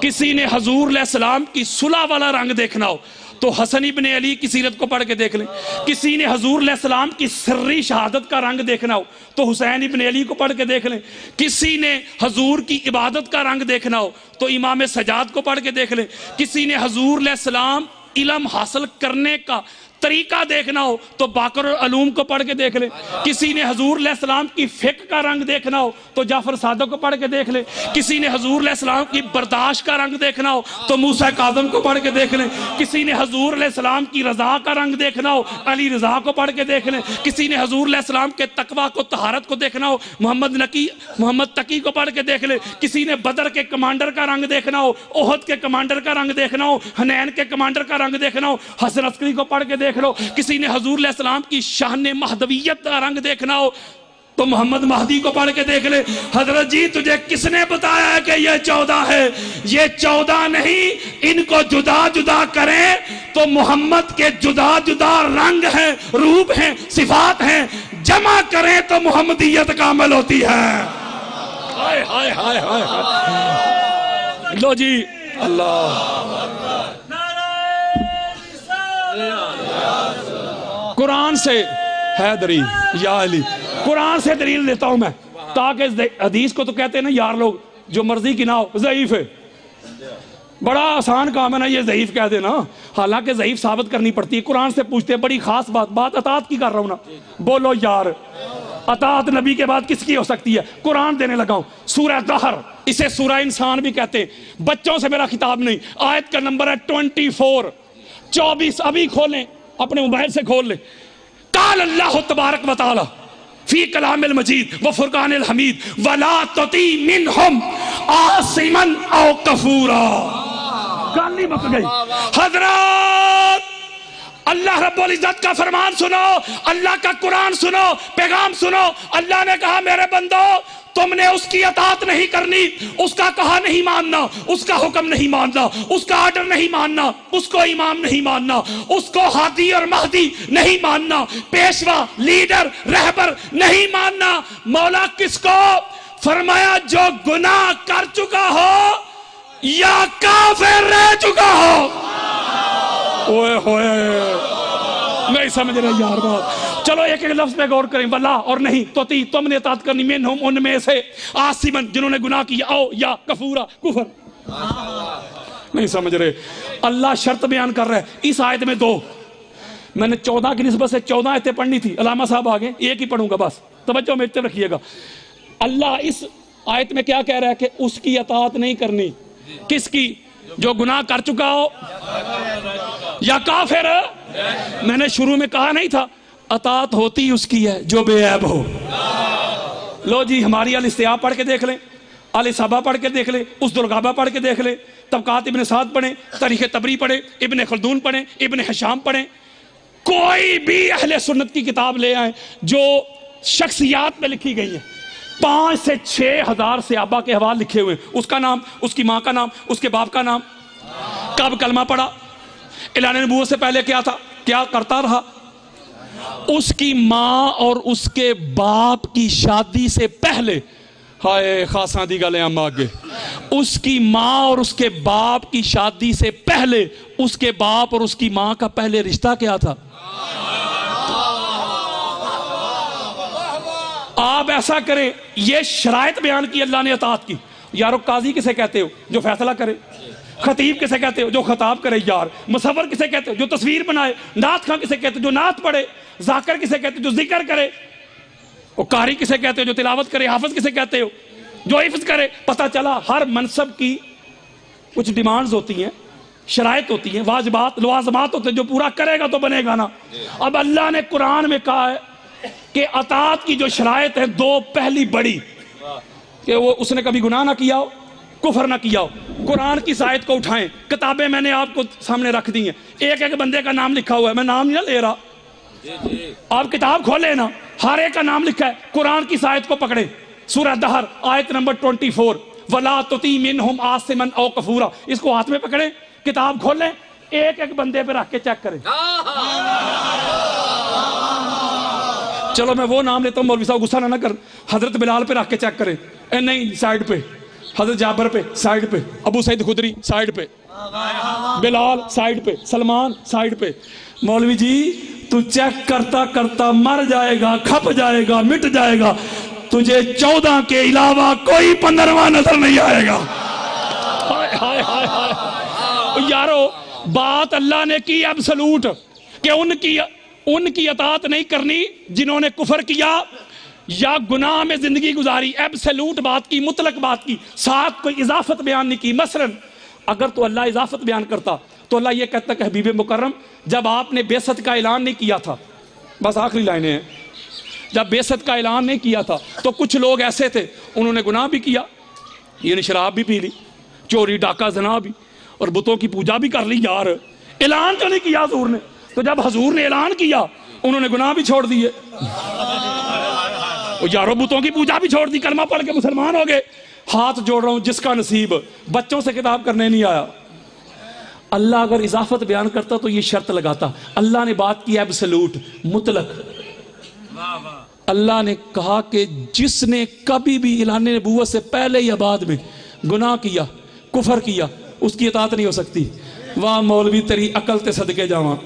کسی نے حضور علیہ السلام کی صلح والا رنگ دیکھنا ہو تو حسن ابن علی کی سیرت کو پڑھ کے دیکھ لیں. کسی نے حضور علیہ السلام کی سری شہادت کا رنگ دیکھنا ہو تو حسین ابن علی کو پڑھ کے دیکھ لیں. کسی نے حضور کی عبادت کا رنگ دیکھنا ہو تو امام سجاد کو پڑھ کے دیکھ لیں. کسی نے حضور علیہ السلام علم حاصل کرنے کا طریقہ دیکھنا ہو تو باقر العلوم کو پڑھ کے دیکھ لے، کسی نے حضور علیہ السلام کی فقہ کا رنگ دیکھنا ہو تو جعفر صادق کو پڑھ کے دیکھ لے، کسی نے حضور علیہ السلام کی برداشت کا رنگ دیکھنا ہو تو موسیٰ کاظم کو پڑھ کے دیکھ لیں، کسی نے حضور علیہ السلام کی رضا کا رنگ دیکھنا ہو علی رضا کو پڑھ کے دیکھ لیں، کسی نے حضور علیہ السلام کے تقوی کو طہارت کو دیکھنا ہو محمد تقی کو پڑھ کے دیکھ لے، کسی نے بدر کے کمانڈر کا رنگ دیکھنا ہو احد کے کمانڈر کا رنگ دیکھنا ہو حنین کے کمانڈر کا رنگ دیکھنا ہو حسن عسکری کو پڑھ کے دیکھ لو، کسی نے حضور علیہ السلام کی شان مہدویت کا رنگ دیکھنا ہو تو محمد مہدی کو پڑھ کے دیکھ لے۔ حضرت جی تجھے کس نے بتایا ہے کہ یہ 14 ہے؟ یہ 14 نہیں، ان کو جدا جدا کریں تو محمد کے جدا جدا رنگ ہیں، روپ ہیں، صفات ہیں، جمع کریں تو محمدیت کامل ہوتی ہے۔ ہائے ہائے ہائے ہائے، لو جی اللہ قرآن سے ہے دلیل، یا علی قرآن سے دلیل دیتا ہوں میں، تاکہ حدیث کو تو کہتے ہیں نا یار لوگ جو مرضی کی نہ ہو ضعیف ہے، بڑا آسان کام ہے نا یہ ضعیف کہہ دینا، حالانکہ ضعیف ثابت کرنی پڑتی ہے۔ قرآن سے پوچھتے ہیں بڑی خاص بات اطاعت کی کر رہا ہوں نا، بولو یار اطاعت نبی کے بعد کس کی ہو سکتی ہے؟ قرآن دینے لگا ہوں، سورہ دہر، اسے سورہ انسان بھی کہتے ہیں، بچوں سے میرا خطاب نہیں، آیت کا نمبر ہے 24 ابھی کھولیں اپنے موبائل سے کھول لیں۔ قال اللہ تبارک و تعالی فی کلام المجید و فرقان الحمید ولا تطیع منہم عاصما او کفورا۔ گال نہیں بک گئی حضرات، اللہ رب العزت کا فرمان سنو، اللہ کا قرآن سنو، پیغام سنو۔ اللہ نے کہا میرے بندو تم نے اس کی اطاعت نہیں کرنی، اس کا کہا نہیں ماننا، اس کا حکم نہیں ماننا، اس کا آرڈر نہیں ماننا، اس کو امام نہیں ماننا، اس کو ہادی اور مہدی نہیں ماننا، پیشوا لیڈر رہبر نہیں ماننا۔ مولا کس کو؟ فرمایا جو گناہ کر چکا ہو یا کافر رہ چکا ہو۔ اوئے ہوئے نہیں سمجھ رہے یار بات، چلو ایک ایک لفظ پہ غور کریں، ولا اور نہیں تو تم نے اطاعت کرنی منہم ان میں سے، عاصمن جنہوں نے گناہ کیا، او یا کفورا کفر۔ نہیں سمجھ رہے، اللہ شرط بیان کر رہا ہے اس آیت میں 2، میں نے 14 کی نسبت سے 14 آیتیں پڑھنی تھی، علامہ صاحب آگے ایک ہی پڑھوں گا بس، توجہ میں اتنے رکھیے گا۔ اللہ اس آیت میں کیا کہہ رہا ہے کہ اس کی اطاعت نہیں کرنی، کس کی؟ جو گناہ کر چکا ہو یا کافر۔ میں نے شروع میں کہا نہیں تھا اطاعت ہوتی اس کی ہے جو بے عیب ہو۔ لو جی ہماری الاستیاب پڑھ کے دیکھ لیں، الاصابہ پڑھ کے دیکھ لیں، اسد الغابہ پڑھ کے دیکھ لیں، طبقات ابن سعد پڑھیں، تاریخ طبری پڑھیں، ابن خلدون پڑھیں، ابن حشام پڑھیں، کوئی بھی اہل سنت کی کتاب لے آئیں جو شخصیات میں لکھی گئی ہیں، 5 سے 6 ہزار صحابہ کے حوال لکھے ہوئے ہیں، اس کا نام، اس کی ماں کا نام، اس کے باپ کا نام، کب کلمہ پڑھا، اعلان نبوت سے پہلے کیا تھا، کیا کرتا رہا، اس کی ماں اور اس کے باپ کی شادی سے پہلے، ہائے خاصاں دی گلیں ہم آگے، اس کی ماں اور اس کے باپ کی شادی سے پہلے اس کے باپ اور اس کی ماں کا پہلے رشتہ کیا تھا؟ آپ ایسا کریں، یہ شرائط بیان کی اللہ نے اطاعت کی۔ یارو قاضی کسے کہتے ہو؟ جو فیصلہ کرے۔ خطیب کسے کہتے ہو؟ جو خطاب کرے یار۔ مصور کسے کہتے ہو؟ جو تصویر بنائے۔ نعت خواں کسے کہتے ہو؟ جو نعت پڑھے۔ ذاکر کسے کہتے ہو؟ جو ذکر کرے۔ اور قاری کسے کہتے ہو؟ جو تلاوت کرے۔ حافظ کسے کہتے ہو؟ جو حفظ کرے۔ پتہ چلا ہر منصب کی کچھ ڈیمانڈز ہوتی ہیں، شرائط ہوتی ہیں، واجبات لوازمات ہوتے ہیں، جو پورا کرے گا تو بنے گا نا۔ اب اللہ نے قرآن میں کہا ہے کہ اطاعت کی جو شرائط ہیں 2، پہلی بڑی کہ وہ اس نے کبھی گناہ نہ کیا ہو، کفر نہ کیا ہو۔ قرآن کی آیت کو اٹھائیں، کتابیں میں نے آپ کو سامنے رکھ دی ہیں، ایک ایک بندے کا نام لکھا ہوا ہے، میں نام نہیں لے رہا، آپ کتاب کھولیں نا، ہر ایک کا نام لکھا ہے۔ قرآن کی آیت کو پکڑیں، سورہ دہر آیت نمبر 24، وَلَا تُطِیعْ مِنْهُمْ عَاصِمًا أَوْ کَفُورًا، اس کو ہاتھ میں پکڑیں، کتاب کھولیں، ایک ایک بندے پہ رکھ کے چیک کریں۔ چلو میں وہ نام لیتا ہوں، مولوی صاحب غصہ نہ کر، حضرت بلال پہ رکھ کے چیک کریں، اے نہیں سائیڈ پہ، حضرت جابر پہ سائیڈ پہ، ابو سعید خدری سائیڈ پہ، بلال سائیڈ پہ، سلمان سائیڈ پہ۔ مولوی جی تو چیک کرتا کرتا مر جائے گا، کھپ جائے گا، مٹ جائے گا، تجھے 14 کے علاوہ کوئی 15واں نظر نہیں آئے گا۔ ہائے ہائے ہائے ہائے یارو، بات اللہ نے کی ایبسلوٹ، کہ ان کی اطاعت نہیں کرنی جنہوں نے کفر کیا یا گناہ میں زندگی گزاری. ایبسلوٹ بات کی, مطلق بات کی, ساتھ کوئی اضافت بیان نہیں کی. مثلا اگر تو اللہ اضافت بیان کرتا تو اللہ یہ کہتا کہ حبیب مکرم جب آپ نے بعثت کا اعلان نہیں کیا تھا, بس آخری لائنیں ہیں, جب بعثت کا اعلان نہیں کیا تھا تو کچھ لوگ ایسے تھے انہوں نے گناہ بھی کیا, یعنی شراب بھی پی لی, چوری ڈاکہ زنا بھی, اور بتوں کی پوجا بھی کر لی. یار اعلان تو نہیں کیا حضور نے, تو جب حضور نے اعلان کیا انہوں نے گناہ بھی چھوڑ دیے. یارو بتوں کی پوجا بھی چھوڑ دی, کلمہ پڑھ کے مسلمان ہو گئے. ہاتھ جوڑ رہا ہوں جس کا نصیب بچوں سے کتاب کرنے نہیں آیا. اللہ اگر اضافت بیان کرتا تو یہ شرط لگاتا. اللہ نے بات کی ایبسلوٹ, مطلق. اللہ نے کہا کہ جس نے کبھی بھی اعلان نبوت سے پہلے یا بعد میں گناہ کیا, کفر کیا, اس کی اطاعت نہیں ہو سکتی. واہ مولوی تیری عقل تے صدقے جاواں.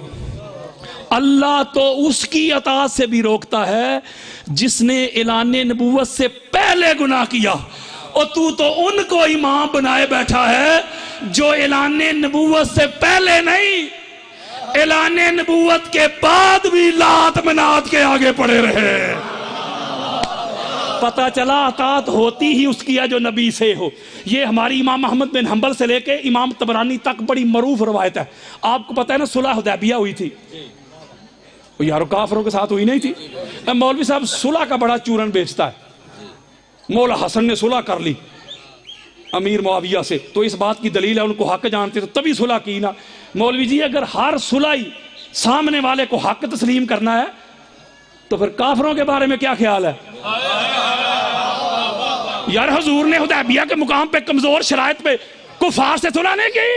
اللہ تو اس کی اطاعت سے بھی روکتا ہے جس نے اعلان نبوت سے پہلے گناہ کیا, اور تو ان کو امام بنائے بیٹھا ہے جو اعلان نبوت سے پہلے نہیں, اعلان نبوت کے بعد بھی لات منات کے آگے پڑے رہے. پتہ چلا اطاعت ہوتی ہی اس کی ہے جو نبی سے ہو. یہ ہماری امام احمد بن حنبل سے لے کے امام طبرانی تک بڑی معروف روایت ہے. آپ کو پتہ ہے نا صلح حدیبیہ ہوئی تھی, یارو کافروں کے ساتھ ہوئی نہیں تھی. مولوی صاحب صلح کا بڑا چورن بیچتا ہے. مولا حسن نے صلح کر لی امیر معاویہ سے, تو اس بات کی دلیل ہے ان کو حق جانتے تو تبھی صلح کی نا. مولوی جی اگر ہر صلح سامنے والے کو حق تسلیم کرنا ہے تو پھر کافروں کے بارے میں کیا خیال ہے؟ یار حضور نے حدیبیہ کے مقام پہ کمزور شرائط پہ کفار سے صلح نہیں کی.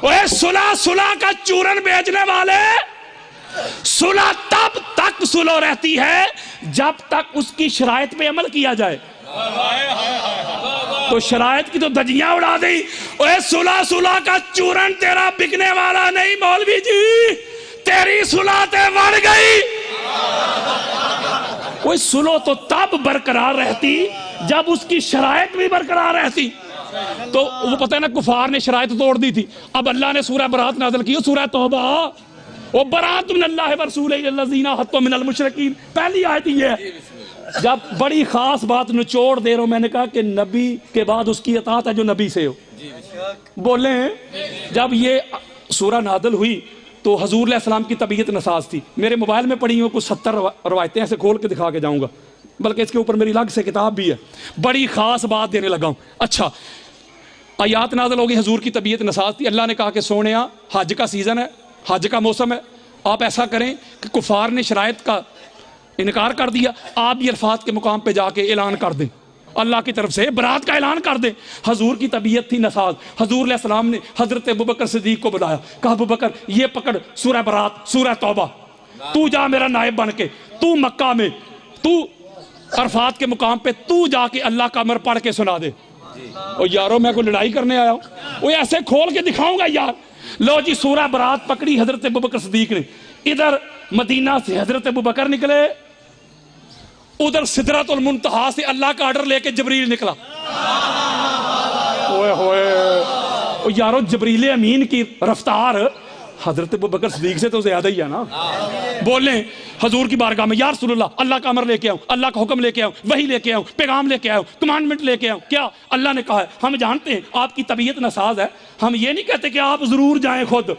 اوے صلح کا چورن بیچنے والے, صلح تب تک صلح رہتی ہے جب تک اس کی شرائط پہ عمل کیا جائے. تو شرائط کی تو دجیاں اڑا دی. اوے صلح کا چورن تیرا بکنے والا نہیں مولوی جی, تیری صلح تے بڑھ گئی. کوئی صلح تو تب برقرار رہتی جب اس کی شرائط بھی برقرار رہتی. تو وہ پتہ ہے نا کفار نے شرائط توڑ دی تھی. اب اللہ نے سورہ برات نازل کی, سورہ توبہ, وہ برات من اللہ ورسولہ الذین حتوا من المشرکین, پہلی آیت یہ ہے. جب بڑی خاص بات نچوڑ دے رہا ہوں, میں نے کہا کہ نبی کے بعد اس کی اطاعت ہے جو نبی سے ہو. بولیں جب یہ سورہ نازل ہوئی تو حضور علیہ السلام کی طبیعت نساز تھی. میرے موبائل میں پڑھی ہوئی کچھ 70 روایتیں ایسے کھول کے دکھا کے جاؤں گا, بلکہ اس کے اوپر میری الگ سے کتاب بھی ہے. بڑی خاص بات دینے لگا ہوں. اچھا آیات نازل ہو گئی, حضور کی طبیعت نساز تھی. اللہ نے کہا کہ سونیا حج کا سیزن ہے, حج کا موسم ہے, آپ ایسا کریں کہ کفار نے شرائط کا انکار کر دیا, آپ بھی عرفات کے مقام پہ جا کے اعلان کر دیں, اللہ کی طرف سے برات کا اعلان کر دیں. حضور کی طبیعت تھی نساز. حضور علیہ السلام نے حضرت ابوبکر صدیق کو بلایا, کہا ابوبکر یہ پکڑ سورہ برات, سورہ توبہ, تو جا میرا نائب بن کے, تو مکہ میں, تو عرفات کے مقام پہ تو جا کے اللہ کا امر پڑھ کے سنا دے. اور یارو میں کوئی لڑائی کرنے آیا ہوں, وہ ایسے کھول کے دکھاؤں گا یار. لو جی سورہ برات پکڑی حضرت ابوبکر صدیق نے, ادھر مدینہ سے حضرت ابوبکر نکلے, ادھر سدرۃ المنتہا سے اللہ کا آرڈر لے کے جبریل نکلا. اوئے ہوئے یارو جبریل امین کی رفتار حضرت ابوبکر صدیق سے تو زیادہ ہی ہے نا. بولیں حضور کی بارگاہ میں یا رسول اللہ کا امر لے کے آؤں, اللہ کا حکم لے کے آؤں, وحی لے کے آؤں, پیغام لے کے آؤں, کمانڈمنٹ لے کے آؤں. کیا اللہ نے کہا ہے, ہم جانتے ہیں آپ کی طبیعت ناساز ہے, ہم یہ نہیں کہتے کہ آپ ضرور جائیں خود.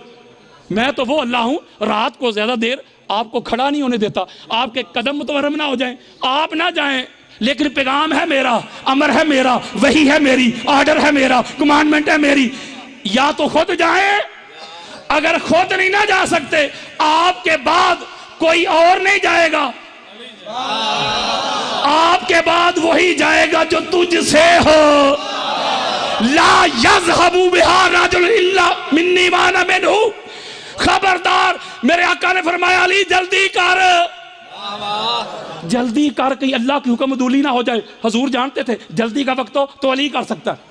میں تو وہ اللہ ہوں رات کو زیادہ دیر آپ کو کھڑا نہیں ہونے دیتا, آپ کے قدم متورم نہ ہو جائیں, آپ نہ جائیں, لیکن پیغام ہے میرا, امر ہے میرا, وحی ہے میری, آرڈر ہے میرا, کمانڈمنٹ ہے میری. یا تو خود جائیں, اگر خود نہیں نہ جا سکتے آپ کے بعد کوئی اور نہیں جائے گا, آپ کے بعد وہی جائے گا جو تجھ سے ہو. لا یذهب بها رجل الا منی وانا منہ. خبردار, میرے آقا نے فرمایا علی جلدی کر, جلدی کر, کہیں اللہ کی حکم عدولی نہ ہو جائے. حضور جانتے تھے جلدی کا وقت ہو تو علی کر سکتا ہے.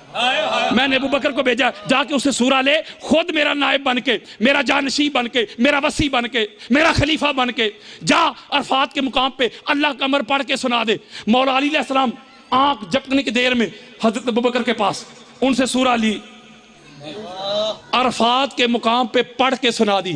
میں نے ابوبکر کو بھیجا, جا کے اسے سورہ لے, خود میرا نائب بن کے, میرا جانشین بن کے, میرا وصی بن کے, میرا خلیفہ بن کے جا عرفات کے مقام پہ اللہ کا امر پڑھ کے سنا دے. مولا علی علیہ السلام آنکھ جھپکنے کی دیر میں حضرت ابوبکر کے پاس, ان سے سورہ لی, عرفات کے مقام پہ پڑھ کے سنا دی.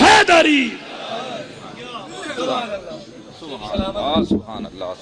حیدری. سبحان اللہ سبحان اللہ.